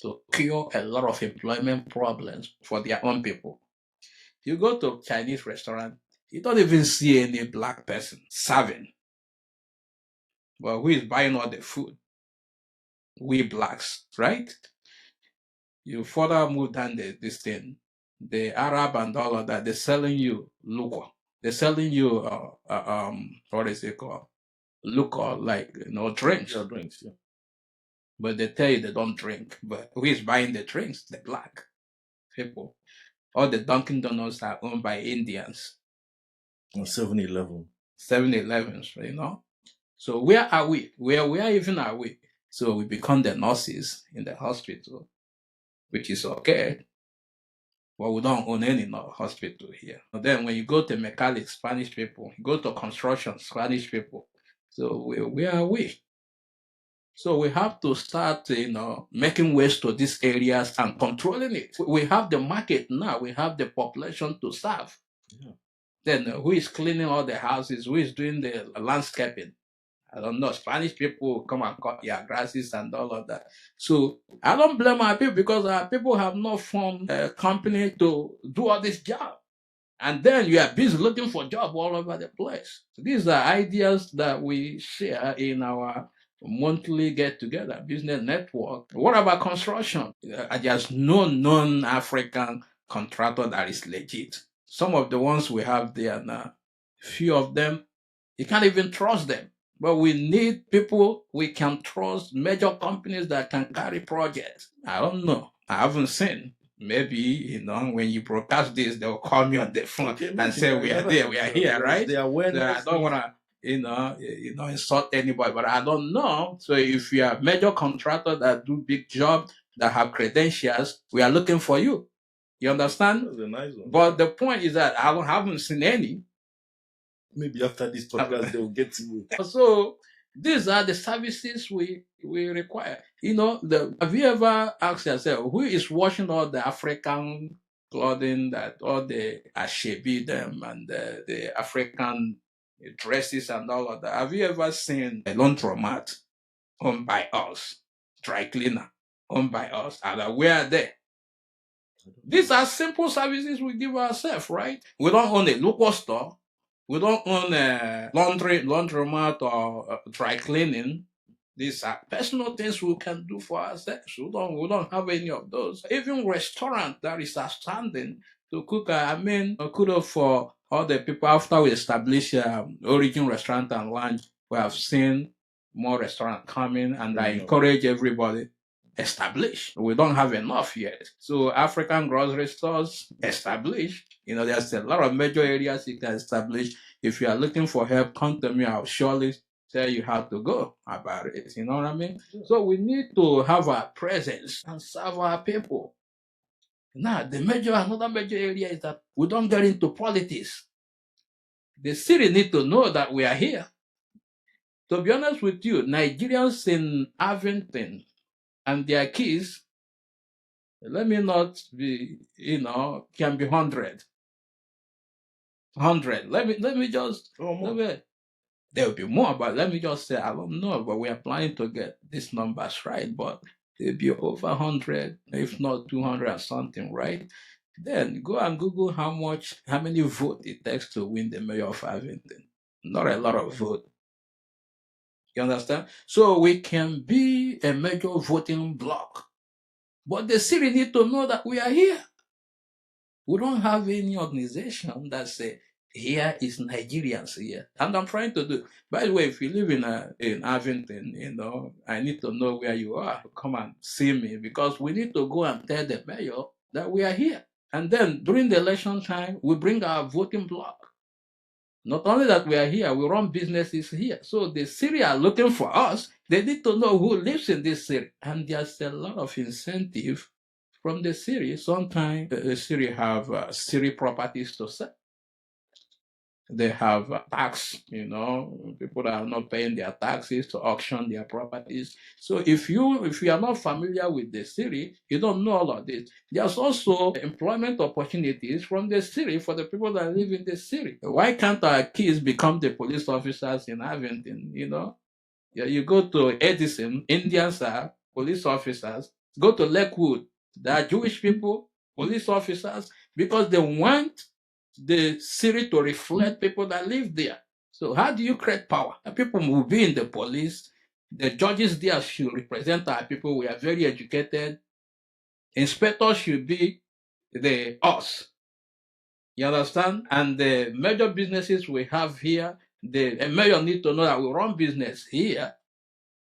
to cure a lot of employment problems for their own people? You go to a Chinese restaurant, you don't even see any black person serving. Well, who is buying all the food? We blacks, right? You further move down this thing, the Arab and all of that, they're selling you liquor. They're selling you, what is it called? Liquor, like, drinks. Yeah, drinks, yeah. But they tell you they don't drink. But who is buying the drinks? The black people. All the Dunkin' Donuts are owned by Indians. 7-Eleven. 7-Elevens, So where are we? Where even are we? So we become the nurses in the hospital, which is okay. But we don't own any hospital here. And then when you go to mechanics, Spanish people, you go to construction, Spanish people. So where are we? So we have to start, making ways to these areas and controlling it. We have the market now. We have the population to serve. Yeah. Then who is cleaning all the houses? Who is doing the landscaping? I don't know. Spanish people come and cut your grasses and all of that. So I don't blame our people because our people have not formed a company to do all this job. And then you are busy looking for job all over the place. So these are ideas that we share in our monthly get-together business network. What about construction? There's no non-African contractor that is legit. Some of the ones we have there now, few of them, you can't even trust them. But we need people we can trust, major companies that can carry projects. I don't know. I haven't seen. Maybe, when you broadcast this, they'll call me on the phone and say, we are there, we are here, right? The awareness. So I don't want to, insult anybody, but I don't know. So if you are a major contractor that do big job, that have credentials, we are looking for you. You understand? That's a nice one. But the point is that I haven't seen any. Maybe after this podcast, they will get to you. So These are the services we require. Have you ever asked yourself who is washing all the African clothing, that all the ashebi them and the African dresses and all of that? Have you ever seen a laundromat owned by us, dry cleaner owned by us, and we are there? These are simple services we give ourselves, right? We don't own a local store. We don't own a laundromat or dry cleaning. These are personal things we can do for ourselves. We don't have any of those. Even restaurant that is outstanding to cook. Kudos for all the people after we establish Origin Restaurant and Lounge. We have seen more restaurants coming, and I encourage everybody establish. We don't have enough yet. So African grocery stores establish. There's a lot of major areas you can establish. If you are looking for help, come to me. I'll surely tell you how to go about it. You know what I mean? So we need to have our presence and serve our people. Now, another major area is that we don't get into politics. The city need to know that we are here. To be honest with you, Nigerians in Avington and their kids, let me not be, can be 100. Let me just, there will be more, but let me just say, I don't know, but we are planning to get these numbers right, but there'll be over 100, if not 200 or something, right? Then go and Google how many votes it takes to win the mayor of Avington. Not a lot of vote. You understand? So we can be a major voting bloc. But the city need to know that we are here. We don't have any organization that say, here is Nigerians here. And I'm trying to do. By the way, if you live in Avington, I need to know where you are. Come and see me, because we need to go and tell the mayor that we are here. And then during the election time, we bring our voting block. Not only that we are here, we run businesses here. So the city are looking for us. They need to know who lives in this city. And there's a lot of incentive from the city. Sometimes the city have city properties to sell. They have tax, people that are not paying their taxes to auction their properties. So if you are not familiar with the city, you don't know all of this. There's also employment opportunities from the city for the people that live in the city. Why can't our kids become the police officers in Avington? You go to Edison, Indians are police officers. Go to Lakewood, there are Jewish people, police officers, because they want the city to reflect people that live there. So how do you create power? People will be in the police. The judges there should represent our people. We are very educated. Inspectors should be us. You understand? And the major businesses we have here, the mayor need to know that we run business here.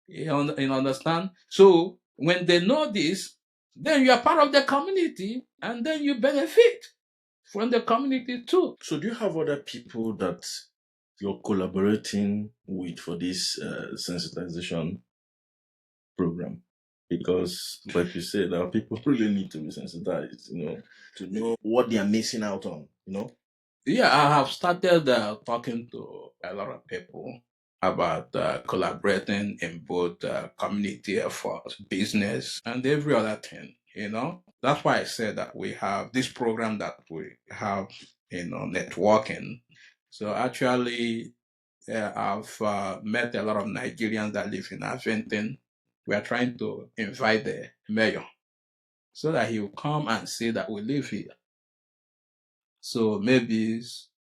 You understand? So when they know this, then you are part of the community, and then you benefit from the community too. So do you have other people that you're collaborating with for this sensitization program? Because, like you said, our people really need to be sensitized, to know what they are missing out on, Yeah, I have started talking to a lot of people about collaborating in both community efforts, business, and every other thing. That's why I said that we have this program that we have, networking. So actually, I've met a lot of Nigerians that live in Avington. We are trying to invite the mayor so that he will come and see that we live here. So maybe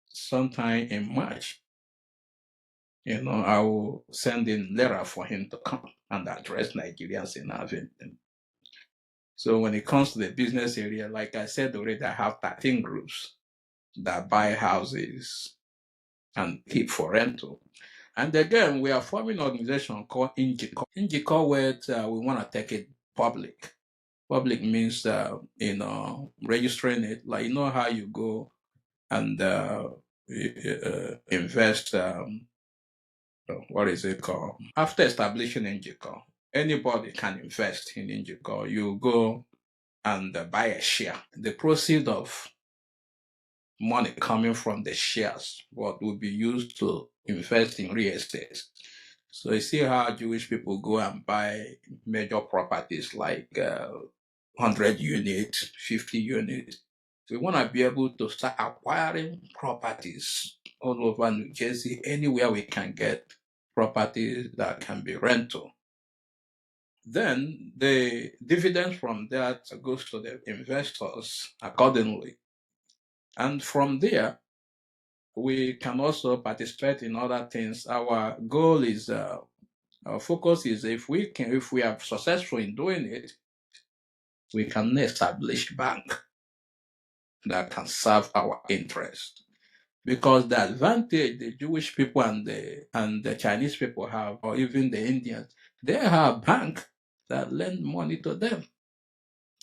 sometime in March, I will send in letter for him to come and address Nigerians in Avington. So when it comes to the business area, like I said already, I have 13 groups that buy houses and keep for rental. And again, we are forming an organization called Injiko. Injiko, where we want to take it public. Public means, registering it. Like, how you go and invest, what is it called? After establishing Injiko, anybody can invest in Injiko. You go and buy a share. The proceeds of money coming from the shares, what will be used to invest in real estate. So you see how Jewish people go and buy major properties like 100 units, 50 units. We want to be able to start acquiring properties all over New Jersey, anywhere we can get properties that can be rental. Then the dividends from that goes to the investors accordingly. And from there, we can also participate in other things. Our goal is, our focus is if we are successful in doing it, we can establish bank that can serve our interest. Because the advantage the Jewish people and the Chinese people have, or even the Indians, they have bank that lend money to them.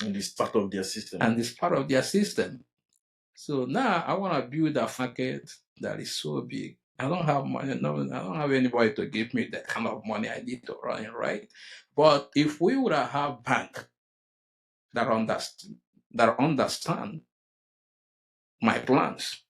And it's part of their system. And it's part of their system. So now I want to build a market that is so big. I don't have money. No, I don't have anybody to give me the kind of money I need to run it, right? But if we would have bank that understand my plans,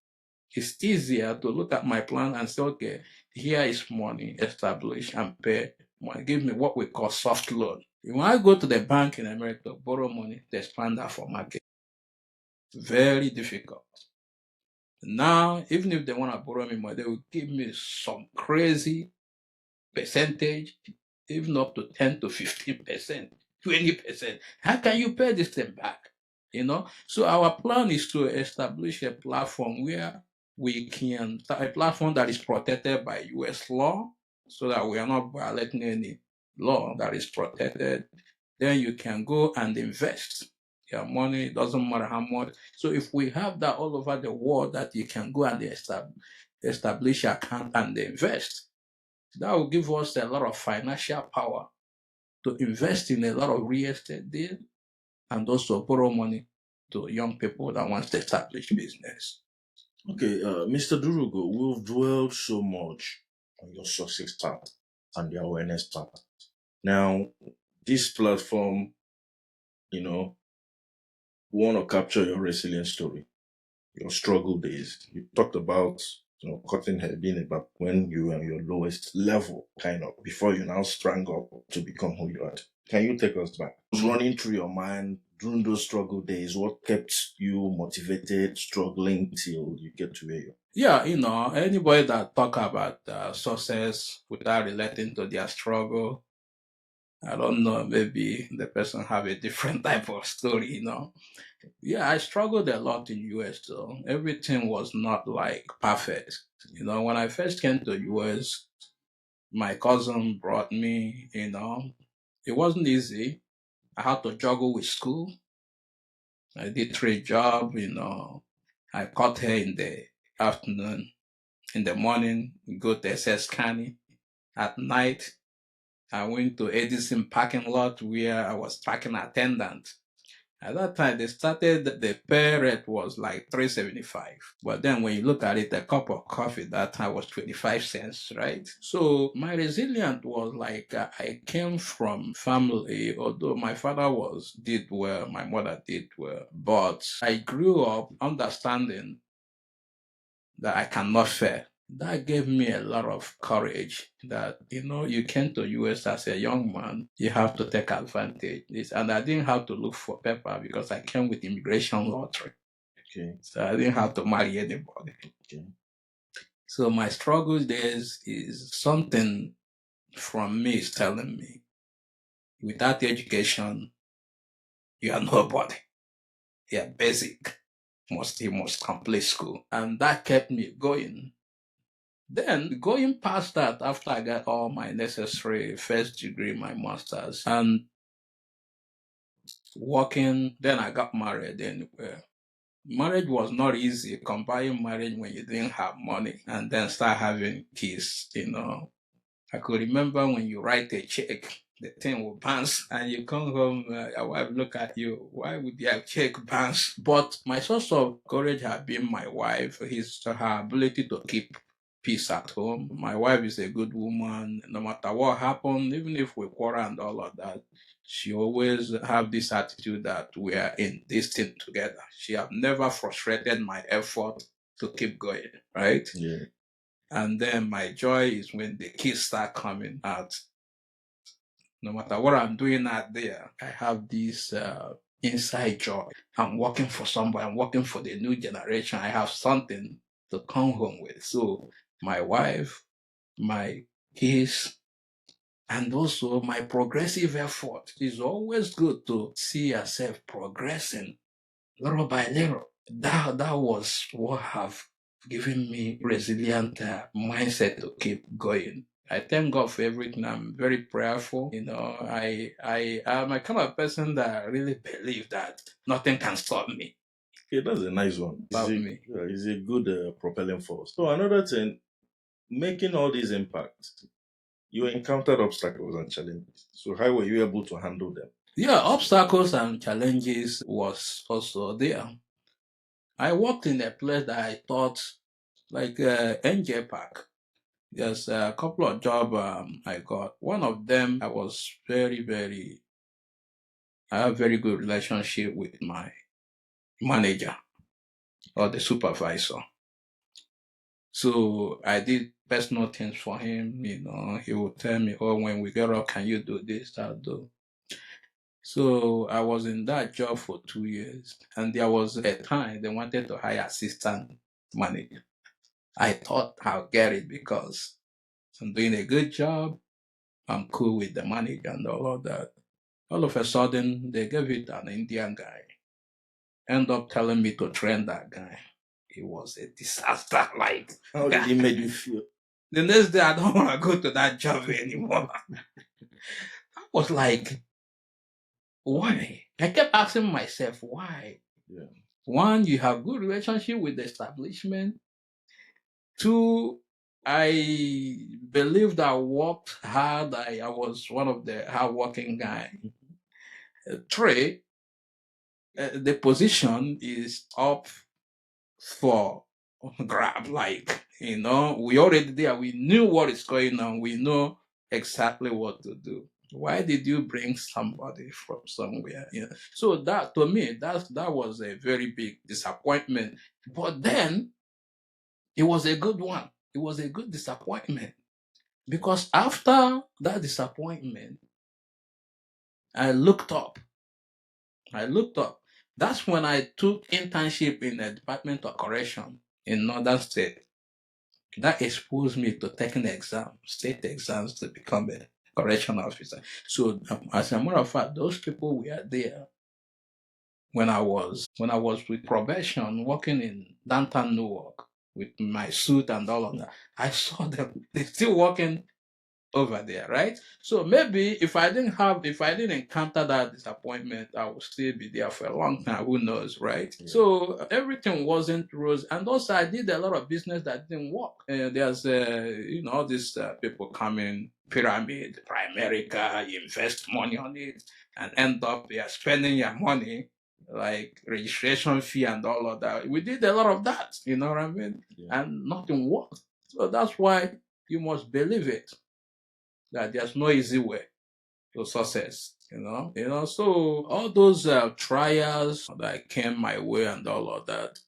it's easier to look at my plan and say, okay, here is money, establish and pay money. Give me what we call soft loan. When I go to the bank in America to borrow money, they expand that for market. Very difficult. Now, even if they want to borrow me money, they will give me some crazy percentage, even up to 10 to 15%, 20%. How can you pay this thing back? So our plan is to establish a platform where we can, a platform that is protected by US law, so that we are not violating any law that is protected. Then you can go and invest your money. It doesn't matter how much. So if we have that all over the world, that you can go and establish your account and invest, that will give us a lot of financial power to invest in a lot of real estate deals and also borrow money to young people that want to establish business. Okay, Mr. Durugo, we've dwelled so much on your success part and the awareness part. Now, this platform, we want to capture your resilience story, your struggle days. You talked about, cutting hair being about when you were on your lowest level, kind of, before you now sprang up to become who you are. Can you take us back? What's running through your mind during those struggle days? What kept you motivated, struggling till you get to where you are? Yeah, anybody that talk about success without relating to their struggle, I don't know, maybe the person have a different type of story, Yeah, I struggled a lot in US though. Everything was not like perfect. When I first came to US, my cousin brought me, it wasn't easy. I had to juggle with school. I did 3 jobs, I cut hair in the afternoon. In the morning, go to SS County. At night, I went to Edison parking lot where I was parking attendant. At that time, the pay rate was like $3.75. But then when you look at it, a cup of coffee that time was 25 cents, right? So my resilience was like, I came from family, although my father did well, my mother did well, but I grew up understanding that I cannot fail. That gave me a lot of courage that, you came to US as a young man, you have to take advantage. And I didn't have to look for paper because I came with immigration lottery. Okay. So I didn't have to marry anybody. Okay. So my struggle days is something from me is telling me, without education, you are nobody. You're basic. You must complete school. And that kept me going. Then going past that, after I got all my necessary first degree, my master's, and working, then I got married. And marriage was not easy. Comparing marriage when you didn't have money and then start having kids, I could remember when you write a check, the thing will bounce, and you come home, your wife look at you, why would your check bounce? But my source of courage has been my wife, her ability to keep peace at home. My wife is a good woman. No matter what happened, even if we quarrel and all of that, she always have this attitude that we are in this thing together. She have never frustrated my effort to keep going, right? Yeah. And then my joy is when the kids start coming out. No matter what I'm doing out there, I have this inside joy. I'm working for somebody. I'm working for the new generation. I have something to come home with. So my wife, my kids, and also my progressive effort. Is always good to see yourself progressing little by little. That was what have given me resilient mindset to keep going. I thank God for everything. I'm very prayerful. I am a kind of person that really believe that nothing can stop me. Okay, that's a nice one. Stop me. It's a good propelling force. So another thing, making all these impacts, you encountered obstacles and challenges. So how were you able to handle them? Yeah, obstacles and challenges was also there. I worked in a place that I thought like NJ Park. There's a couple of jobs I got. One of them, I have very good relationship with my manager or the supervisor. So I did personal things for him. He would tell me, "Oh, when we get up, can you do this? I'll do." So I was in that job for 2 years, and there was a time they wanted to hire assistant manager. I thought I'll get it because I'm doing a good job. I'm cool with the manager and all of that. All of a sudden, they gave it an Indian guy. End up telling me to train that guy. It was a disaster. Like, How did it make you feel? the next day, I don't want to go to that job anymore. I was like, why? I kept asking myself, why? Yeah. One, you have good relationship with the establishment. Two, I believed I worked hard. I was one of the hardworking guys. Three, the position is up for grab. Like, we already there. We knew what is going on. We know exactly what to do. Why did you bring somebody from somewhere? So that, to me, that was a very big disappointment. But then it was a good one. It was a good disappointment because after that disappointment, I looked up. That's when I took internship in the Department of Correction in Northern State. That exposed me to taking state exams to become a correctional officer. So, as a matter of fact, those people were there when I was with probation, working in downtown Newark with my suit and all of that. I saw them; they're still working over there, right? So maybe if I didn't encounter that disappointment, I would still be there for a long time. Who knows, right? Yeah. So everything wasn't rose, and also I did a lot of business that didn't work. There's all these people coming, pyramid, Primerica, you invest money on it, and end up spending your money like registration fee and all of that. We did a lot of that, you know what I mean? Yeah. And nothing worked. So that's why you must believe it, that there's no easy way to success, so all those trials that came my way and all of that,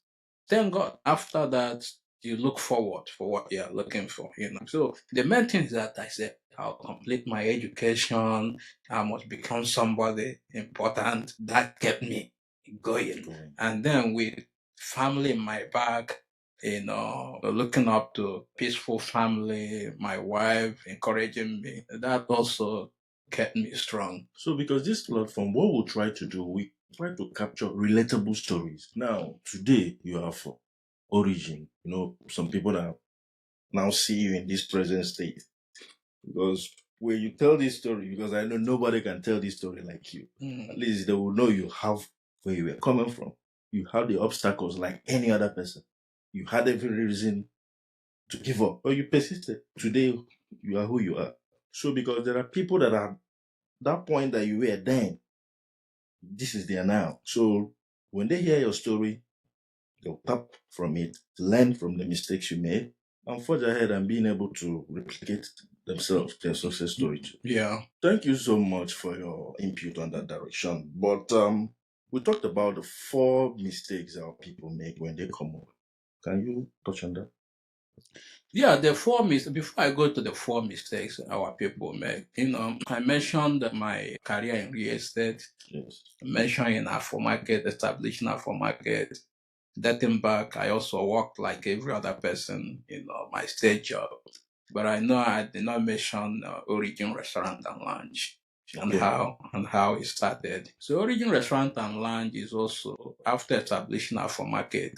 thank God, after that, you look forward for what you're looking for, So the main thing is that I said, I'll complete my education, I must become somebody important. That kept me going. And then with family in my back, looking up to peaceful family, my wife encouraging me, that also kept me strong. So because this platform, what we'll try to do, we try to capture relatable stories. Now, today you have origin. Some people that now see you in this present state. Because when you tell this story, because I know nobody can tell this story like you. At least they will know you have where you were coming from. You had the obstacles like any other person. You had every reason to give up, but you persisted. Today, you are who you are. So because there are people that are that point that you were then, this is there now. So when they hear your story, they'll tap from it, learn from the mistakes you made, and forge ahead and being able to replicate themselves, their success story too. Yeah. Thank you so much for your input on that direction. But we talked about the 4 mistakes our people make when they come up. Can you touch on that? Yeah, the four mistakes. Before I go to the four mistakes our people make, I mentioned my career in real estate. Yes. I mentioned in Afro market, establishing Afro market. Dating back, I also worked like every other person in my state job. But I know I did not mention Origin Restaurant and Lounge and how it started. So Origin Restaurant and Lounge is also after establishing Afro market.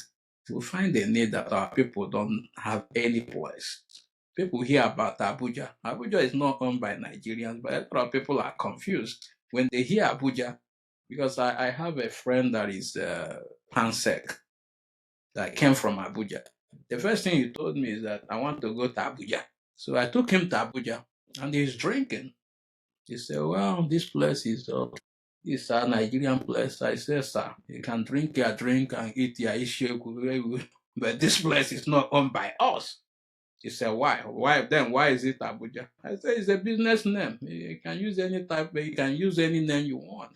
We find a need that our people don't have any place. People hear about Abuja. Abuja is not owned by Nigerians, but a lot of people are confused when they hear Abuja. Because I have a friend that is pansec that came from Abuja. The first thing he told me is that I want to go to Abuja. So I took him to Abuja and he's drinking. He said, well, this place is it's a Nigerian place. I said, sir, you can drink your drink and eat your issue, but this place is not owned by us. He said, why? Why is it Abuja? I said, it's a business name. You can use any type, you can use any name you want.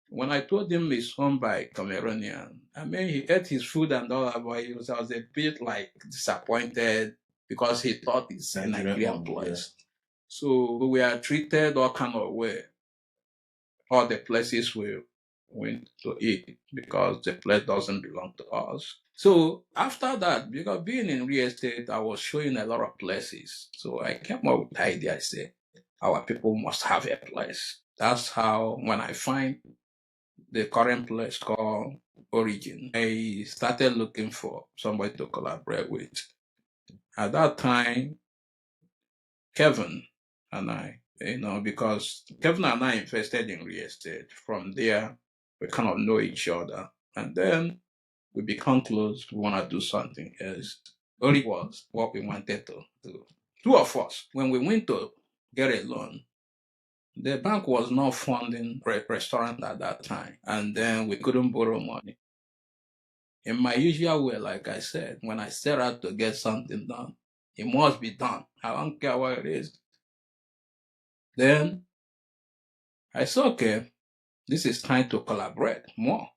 When I told him it's owned by Cameroonian, I mean, he ate his food and all that, but I was a bit like disappointed because he thought it's a Nigerian place. Yeah. So we are treated all kind of way, all the places we went to eat because the place doesn't belong to us. So after that, because being in real estate, I was showing a lot of places. So I came up with the idea, I said, our people must have a place. That's how when I find the current place called Origin, I started looking for somebody to collaborate with. At that time, Kevin and I, because Kevin and I invested in real estate. From there, we kind of know each other. And then we become close. We want to do something else. Only was what we wanted to do. Two of us, when we went to get a loan, the bank was not funding restaurant at that time. And then we couldn't borrow money. In my usual way, like I said, when I set out to get something done, it must be done. I don't care what it is. Then I said, okay, this is time to collaborate more.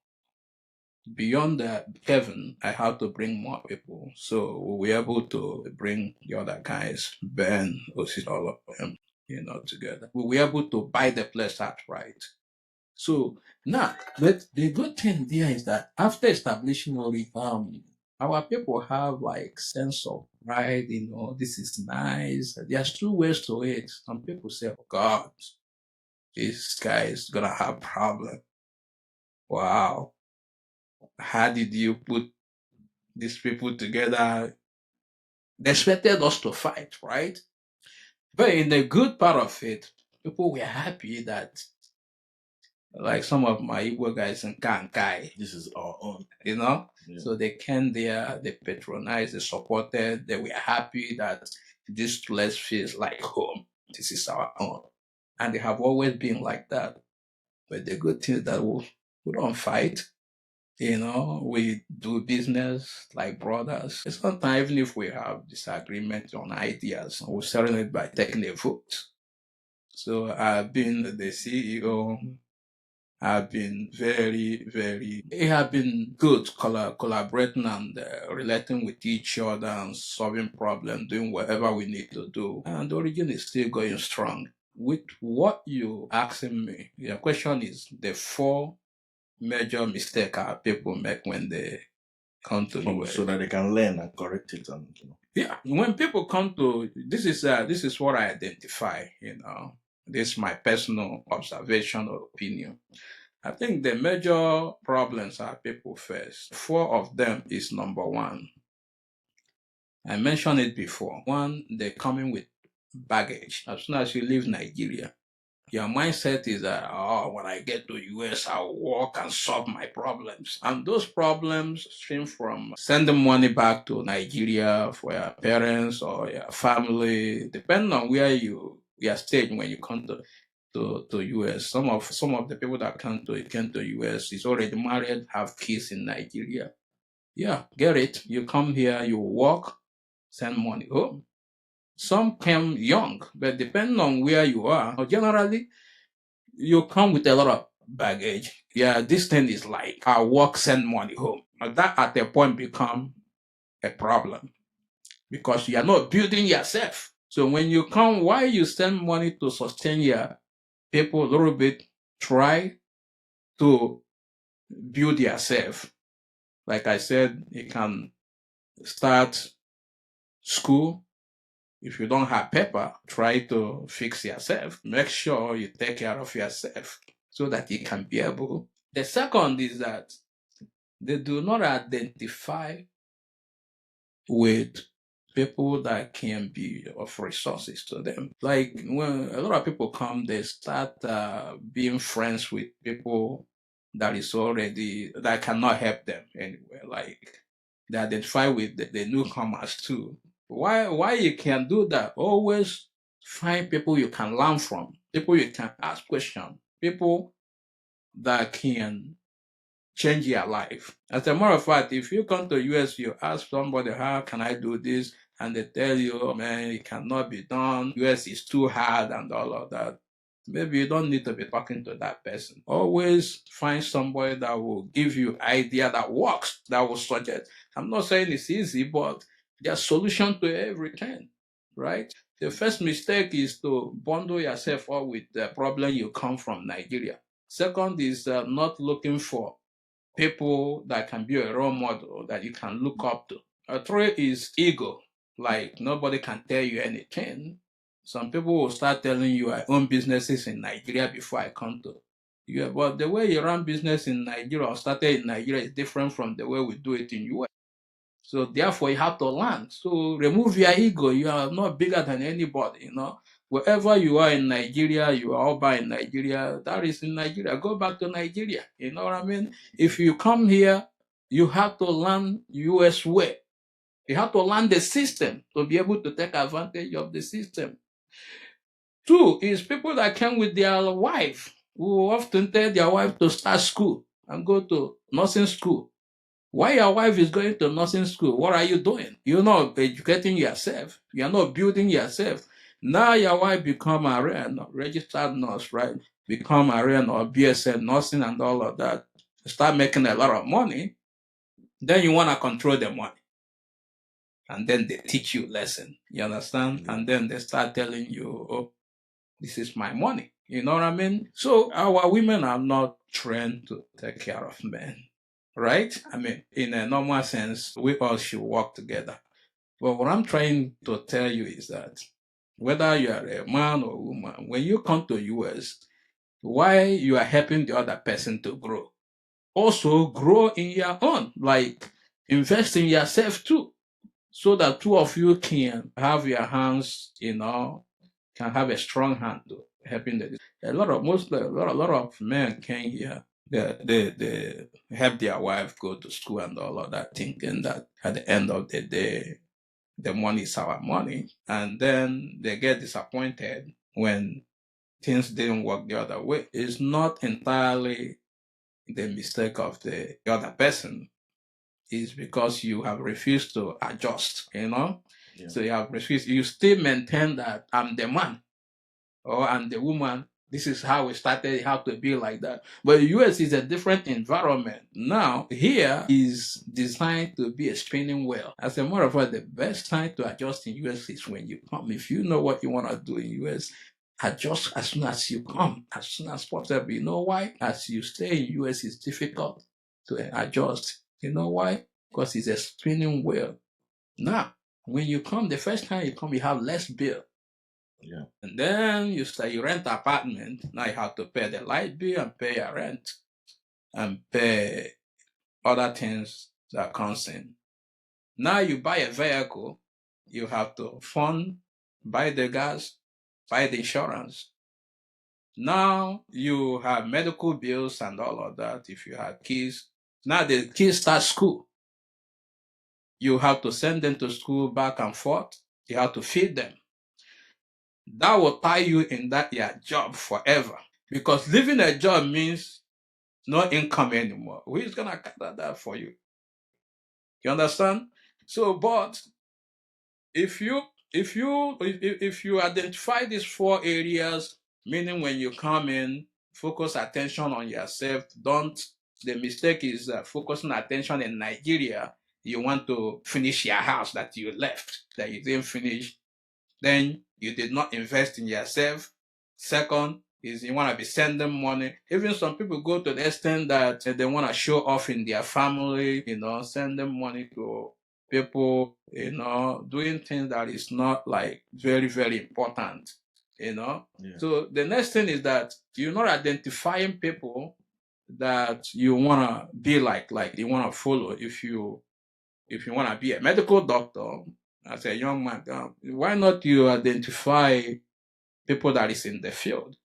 Beyond that, Kevin, I had to bring more people. So we were able to bring the other guys, Ben, Osis, all of them, together. We were able to buy the place outright. So now, but the good thing there is that after establishing all the our people have like sense of pride, this is nice. There's two ways to it. Some people say, oh God, this guy is gonna have problem. Wow. How did you put these people together? They expected us to fight, right? But in the good part of it, people were happy that like some of my Igbo guys in Kankai. This is our own. Yeah. So they came there, they patronized, they supported, they were happy that this place feels like home. This is our own. And they have always been like that. But the good thing is that we don't fight. We do business like brothers. Sometimes even if we have disagreement on ideas, we settle it by taking a vote. So I've been the CEO. Have been it have been good collaborating and relating with each other and solving problems, doing whatever we need to do. And Origin is still going strong. With what you asking me, your question is the four major mistakes our people make when they come to US. So that they can learn and correct it. And yeah, when people come to this is what I identify. This is my personal observation or opinion. I think the major problems our people face, four of them is number one. I mentioned it before. One, they're coming with baggage. As soon as you leave Nigeria, your mindset is that, when I get to US, I'll work and solve my problems. And those problems stream from sending money back to Nigeria for your parents or your family, depending on where you are staying when you come to US. Some of the people that came to US is already married, have kids in Nigeria. Yeah, get it. You come here, you work, send money home. Some came young, but depending on where you are, generally you come with a lot of baggage. Yeah, this thing is like I work, send money home. That at a point become a problem. because you are not building yourself. So when you come, why you spend money to sustain your people a little bit, try to build yourself. Like I said, you can start school. If you don't have paper, try to fix yourself. Make sure you take care of yourself so that you can be able. The second is that they do not identify with people that can be of resources to them. Like when a lot of people come, they start being friends with people that is already, that cannot help them anyway. Like they identify with the newcomers too. Why you can do that? Always find people you can learn from, people you can ask questions, people that can change your life. As a matter of fact, if you come to US, you ask somebody, how can I do this? And they tell you, oh, man, it cannot be done. US is too hard and all of that. Maybe you don't need to be talking to that person. Always find somebody that will give you idea that works, that will suggest. I'm not saying it's easy, but there's solution to everything, right? The first mistake is to bundle yourself up with the problem you come from Nigeria. Second is not looking for people that can be a role model that you can look up to. Three is ego, like nobody can tell you anything. Some people will start telling you, I own businesses in Nigeria before I come to you. But the way you run business in Nigeria or started in Nigeria is different from the way we do it in US. So therefore, you have to learn. So remove your ego. You are not bigger than anybody, you know. Wherever you are in Nigeria, you are over in Nigeria, that is in Nigeria. Go back to Nigeria. You know what I mean? If you come here, you have to learn US way. You have to learn the system to be able to take advantage of the system. Two is people that come with their wife, who often tell their wife to start school and go to nursing school. Why your wife is going to nursing school? What are you doing? You're not educating yourself. You're not building yourself. Now your wife become a registered nurse, right? Become a or BSN nursing and all of that. Start making a lot of money. Then you want to control the money. And then they teach you lesson. You understand? And then they start telling you, oh, this is my money. You know what I mean? So our women are not trained to take care of men. Right? I mean, in a normal sense, we all should work together. But what I'm trying to tell you is that whether you are a man or a woman, when you come to US, why you are helping the other person to grow. Also grow in your own, like invest in yourself too, so that two of you can have your hands, you know, can have a strong hand to helping a lot of men came here. They help their wife go to school and all of that, thinking that at the end of the day, the money is our money. And then they get disappointed when things didn't work the other way. It's not entirely the mistake of the other person. It's because you have refused to adjust, you know? Yeah. So you have refused, you still maintain that I'm the man or I'm the woman. This is how we started, how to be like that. But the US is a different environment. Now, here is designed to be a spinning wheel. As a matter of fact, the best time to adjust in US is when you come. If you know what you want to do in US, adjust as soon as you come, as soon as possible. You know why? As you stay in US, it's difficult to adjust. You know why? Because it's a spinning wheel. Now, when you come, the first time you come, you have less bill. Yeah. And then you rent apartment. Now you have to pay the light bill and pay your rent and pay other things that comes in. Now you buy a vehicle, you have to fund, buy the gas, buy the insurance. Now you have medical bills and all of that if you have kids. Now the kids start school. You have to send them to school back and forth. You have to feed them. That will tie you in that your job forever. Because leaving a job means no income anymore. Who's gonna cut that for you? You understand? So, but if you identify these four areas, meaning when you come in, focus attention on yourself. The mistake is focusing attention in Nigeria you want to finish your house that you left, that you didn't finish, then you did not invest in yourself. Second is you want to be sending money. Even some people go to the extent that they want to show off in their family, sending money to people, doing things that is not like very, very important, Yeah. So the next thing is that you're not identifying people that you want to be like you want to follow. If you want to be a medical doctor, as a young man, why not you identify people that is in the field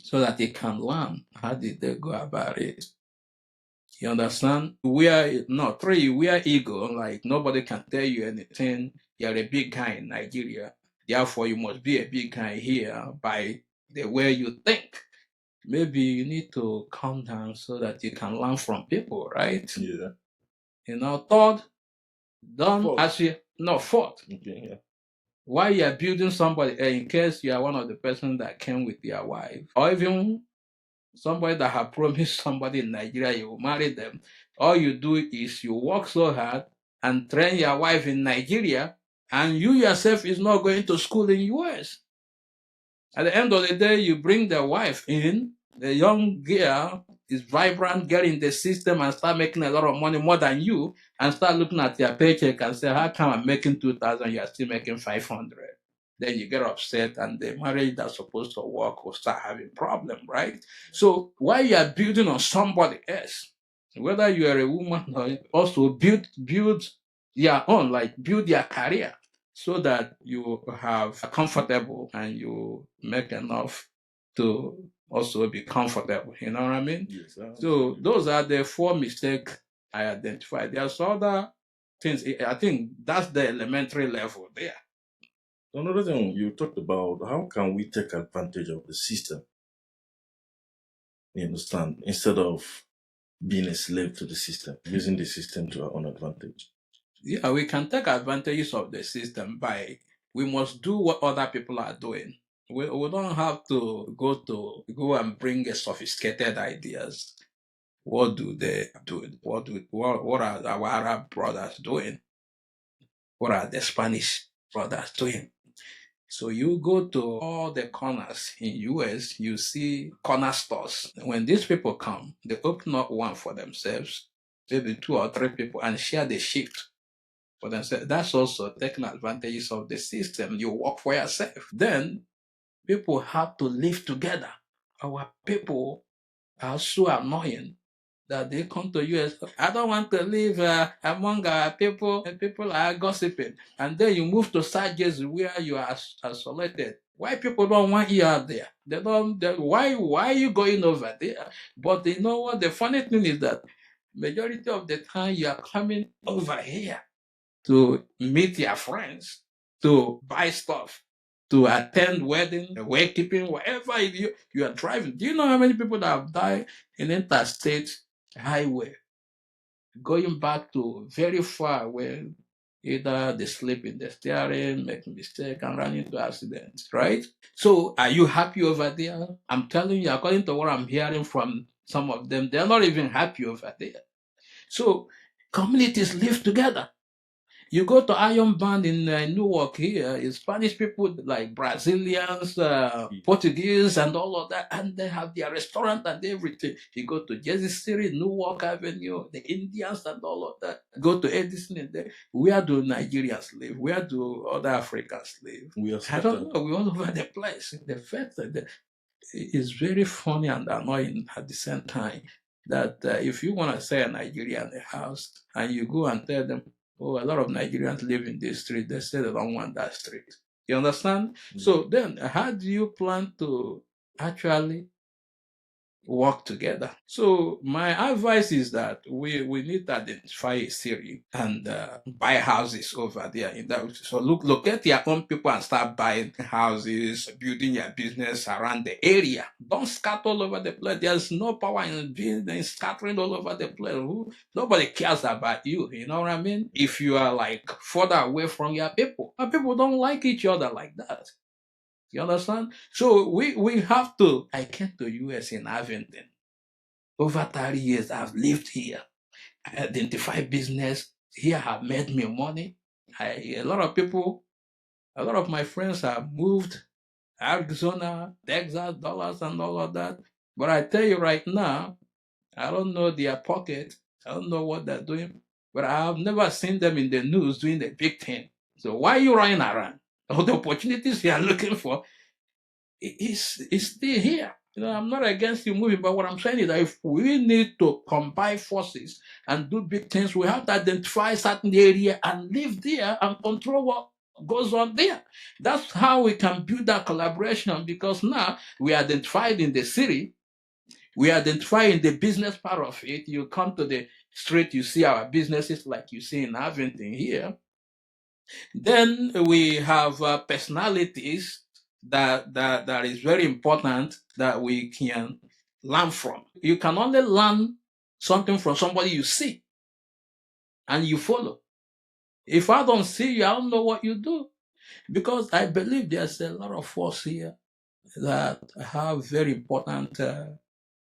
so that they can learn how did they go about it. You understand? We are ego, like nobody can tell you anything. You're a big guy in Nigeria, therefore you must be a big guy here by the way you think. Maybe you need to calm down so that you can learn from people, right? Yeah. Third, fourth. Okay, yeah. While you are building somebody, in case you are one of the person that came with their wife, or even somebody that have promised somebody in Nigeria you will marry them, all you do is you work so hard and train your wife in Nigeria, and you yourself is not going to school in US. At the end of the day, you bring the wife in, the young girl is vibrant, get in the system and start making a lot of money more than you, and start looking at your paycheck and say, how come I'm making 2,000, you are still making 500? Then you get upset and the marriage that's supposed to work will start having problem, right? So while you are building on somebody else, whether you are a woman or also build your own, like build your career, so that you have a comfortable and you make enough to also be comfortable. You know what I mean? Yes. So those are the 4 mistakes I identified. There's other things. I think that's the elementary level there. Another thing you talked about, how can we take advantage of the system? You understand? Instead of being a slave to the system, using the system to our own advantage. Yeah, we can take advantages of the system we must do what other people are doing. We don't have to go and bring a sophisticated ideas. What do they do? What are our Arab brothers doing? What are the Spanish brothers doing? So you go to all the corners in US, you see corner stores. When these people come, they open up one for themselves, maybe 2 or 3 people, and share the shift for themselves. That's also taking advantages of the system. You work for yourself. Then people have to live together. Our people are so annoying that they come to US. I don't want to live among our people, and people are gossiping. And then you move to South Jersey where you are isolated. Why people don't want you out there? Why are you going over there? But you know what? The funny thing is that majority of the time you are coming over here to meet your friends, to buy stuff, to attend wedding, wakekeeping, wherever you are driving. Do you know how many people that have died in interstate highway going back to very far where either they sleep in the steering, make mistake and run into accidents, right? So are you happy over there? I'm telling you, according to what I'm hearing from some of them, they're not even happy over there. So communities live together. You go to Iron Band in Newark here, it's Spanish people like Brazilians, Portuguese, and all of that, and they have their restaurant and everything. You go to Jersey City, Newark Avenue, the Indians and all of that. Go to Edison, and there. Where do Nigerians live? Where do other Africans live? I don't know. We're all over the place. The fact that it's very funny and annoying at the same time that if you want to say a Nigerian a house and you go and tell them, oh, a lot of Nigerians live in this street, they say they don't want that street. You understand? Mm-hmm. So then how do you plan to actually work together? So my advice is that we need to identify a city and buy houses over there in that. So locate your own people and start buying houses, building your business around the area. Don't scatter all over the place. There's no power in being scattering all over the place. Nobody cares about you. You know what I mean? If you are like further away from your people don't like each other like that. You understand? So we have to. I came to US in Avondale. Over 30 years, I've lived here. I identify business. here have made me money. A lot of people, a lot of my friends have moved Arizona, Texas, dollars, and all of that. But I tell you right now, I don't know their pocket. I don't know what they're doing. But I have never seen them in the news doing the big thing. So why are you running around? All the opportunities you are looking for is still here. I'm not against you moving, but what I'm saying is that if we need to combine forces and do big things, we have to identify certain area and live there and control what goes on there. That's how we can build that collaboration, because now we identified in the city, we identify in the business part of it. You come to the street, you see our businesses like you see in Avington here. Then we have personalities that is very important that we can learn from. You can only learn something from somebody you see and you follow. If I don't see you, I don't know what you do, because I believe there's a lot of us here that have very important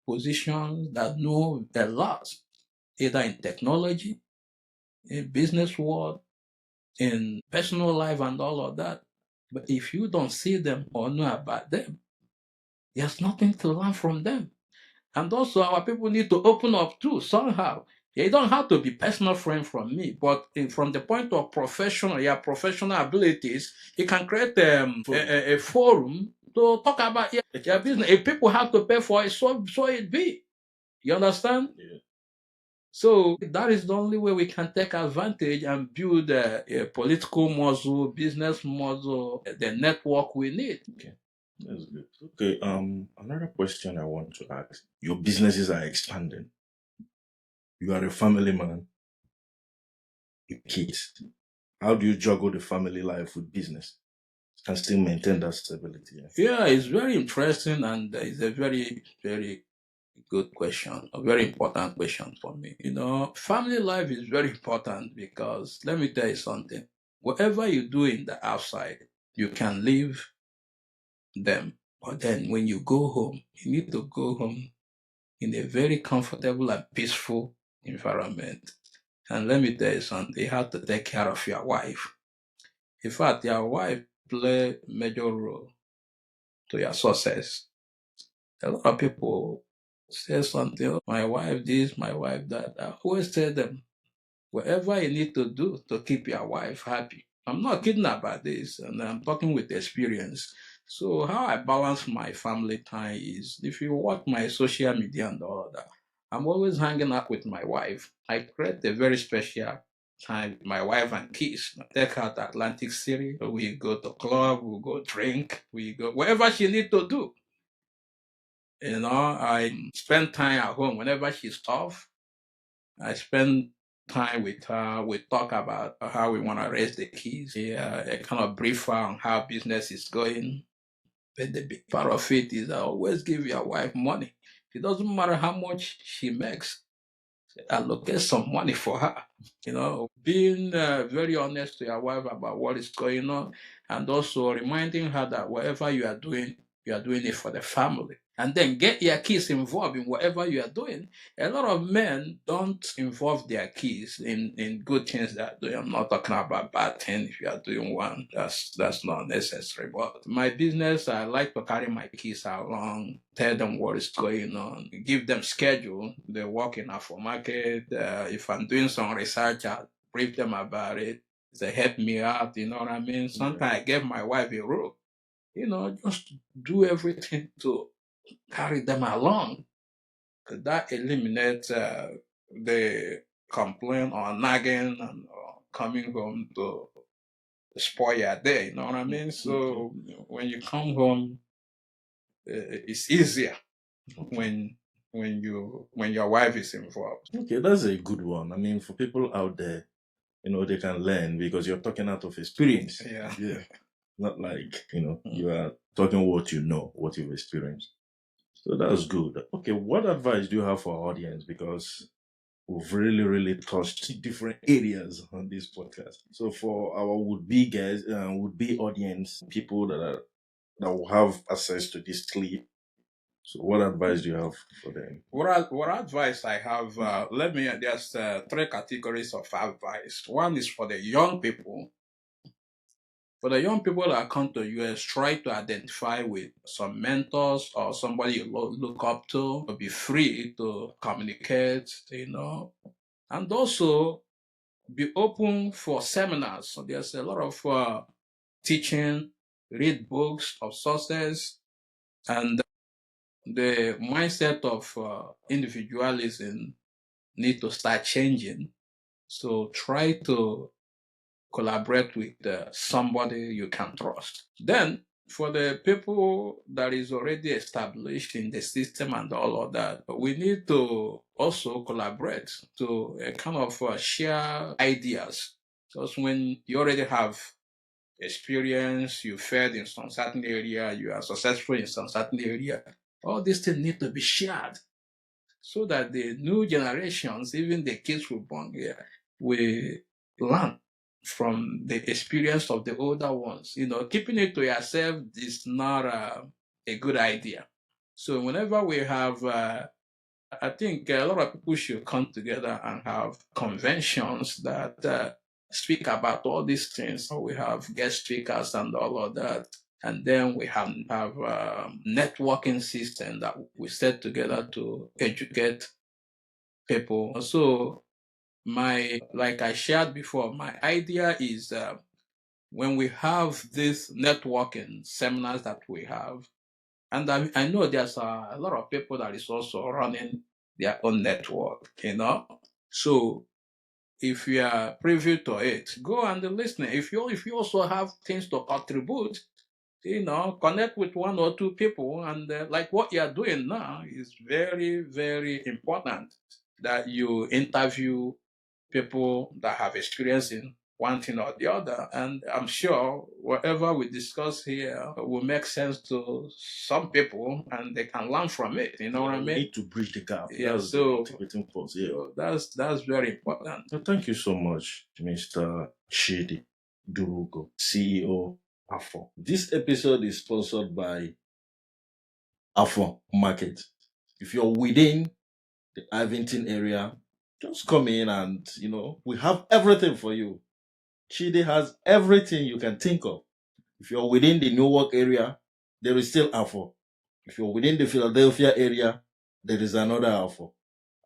positions, that know a lot, either in technology, in business world, in personal life, and all of that. But if you don't see them or know about them, there's nothing to learn from them. And also, our people need to open up too somehow. You don't have to be personal friend from me, but from the point of professional abilities, you can create a forum to talk about your business. If people have to pay for it, so it be. You understand? Yeah. So that is the only way we can take advantage and build a political muscle, business muscle, the network we need. Okay, that's good. Okay, another question I want to ask: your businesses are expanding. You are a family man, your kids. How do you juggle the family life with business and still maintain that stability? Yeah, it's very interesting, and it's a very, very good question, a very important question for me. Family life is very important, because let me tell you something. Whatever you do in the outside, you can leave them. But then when you go home, you need to go home in a very comfortable and peaceful environment. And let me tell you something, you have to take care of your wife. In fact, your wife play a major role to your success. A lot of people say something, "Oh, my wife this, my wife that." I always tell them, whatever you need to do to keep your wife happy. I'm not kidding about this, and I'm talking with experience. So how I balance my family time is, if you watch my social media and all of that, I'm always hanging out with my wife. I create a very special time with my wife and kids. I take her to Atlantic City. We go to club, we go drink, we go wherever she need to do. I spend time at home whenever she's off. I spend time with her. We talk about how we want to raise the kids. Yeah, I kind of brief her on how business is going. But the big part of it is I always give your wife money. It doesn't matter how much she makes. Allocate some money for her. Being very honest to your wife about what is going on, and also reminding her that whatever you are doing it for the family. And then get your kids involved in whatever you are doing. A lot of men don't involve their kids in good things that they are doing. I'm not talking about bad things. If you are doing one, that's not necessary. But my business, I like to carry my kids along, tell them what is going on, give them schedule. They work in our market. If I'm doing some research, I brief them about it. They help me out. You know what I mean? Sometimes I give my wife a rule. Just do everything to carry them along. Because that eliminates the complaint or nagging and coming home to spoil your day. You know what I mean? So when you come home, it's easier when your wife is involved. Okay, that's a good one. I mean, for people out there, they can learn because you're talking out of experience. Yeah. Not like, you are talking what you know, what you've experienced. So that's good. Okay, what advice do you have for our audience? Because we've really, really touched different areas on this podcast. So for our would-be guys, would-be audience, people that will have access to this clip, So what advice do you have for them? What advice I have? There's three categories of advice. One is for the young people. For the young people that come to US, try to identify with some mentors or somebody you look up to. Be free to communicate, and also be open for seminars. So there's a lot of teaching, read books of sources, and the mindset of individualism need to start changing. So try to collaborate with somebody you can trust. Then for the people that is already established in the system and all of that, we need to also collaborate to kind of share ideas. Because when you already have experience, you failed in some certain area, you are successful in some certain area, all these things need to be shared so that the new generations, even the kids who born here, will learn from the experience of the older ones. Keeping it to yourself is not a good idea. So whenever we have, I think a lot of people should come together and have conventions that speak about all these things. So we have guest speakers and all of that. And then we have networking system that we set together to educate people. So like I shared before, my idea is when we have these networking seminars that we have, and I know there's a lot of people that is also running their own network, So if you are privy to it, go and listen. If you also have things to contribute, connect with one or two people, and like what you are doing now is very, very important. That you interview people that have experience in one thing or the other. And I'm sure whatever we discuss here will make sense to some people and they can learn from it. You know what I mean? We need to bridge the gap. Yeah, That's the motivating force. Yeah. so that's very important. So thank you so much, Mr. Chidi Durugo, CEO Afo. This episode is sponsored by Afo Market. If you're within the Ivington area, just come in and, we have everything for you. Chidi has everything you can think of. If you're within the Newark area, there is still Afo. If you're within the Philadelphia area, there is another Afo.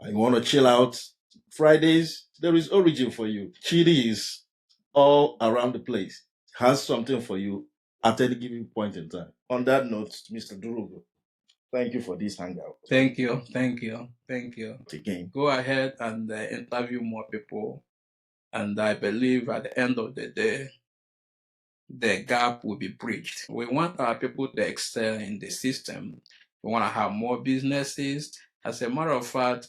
And you want to chill out, Fridays, there is Origin for you. Chidi is all around the place. Has something for you at any given point in time. On that note, Mr. Durugo, thank you for this hangout. Thank you. Again. Go ahead and interview more people. And I believe at the end of the day, the gap will be bridged. We want our people to excel in the system. We want to have more businesses. As a matter of fact,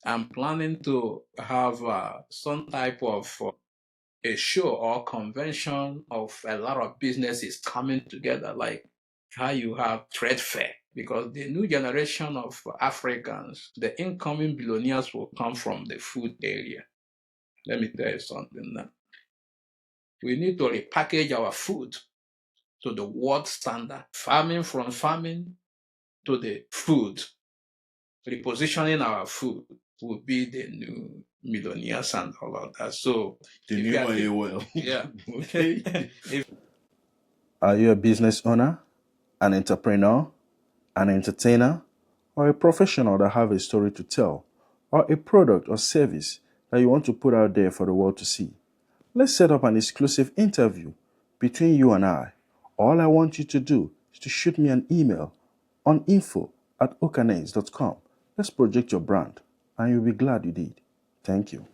I'm planning to have some type of a show or convention of a lot of businesses coming together, like how you have trade fair. Because the new generation of Africans, the incoming billionaires will come from the food area. Let me tell you something now. We need to repackage our food to the world standard. From farming to the food. Repositioning our food will be the new millionaires and all of that. So the new AOL. Yeah. Okay. Are you a business owner, an entrepreneur, an entertainer, or a professional that have a story to tell, or a product or service that you want to put out there for the world to see? Let's set up an exclusive interview between you and I. All I want you to do is to shoot me an email on info@Oakannex.com. Let's project your brand, and you'll be glad you did. Thank you.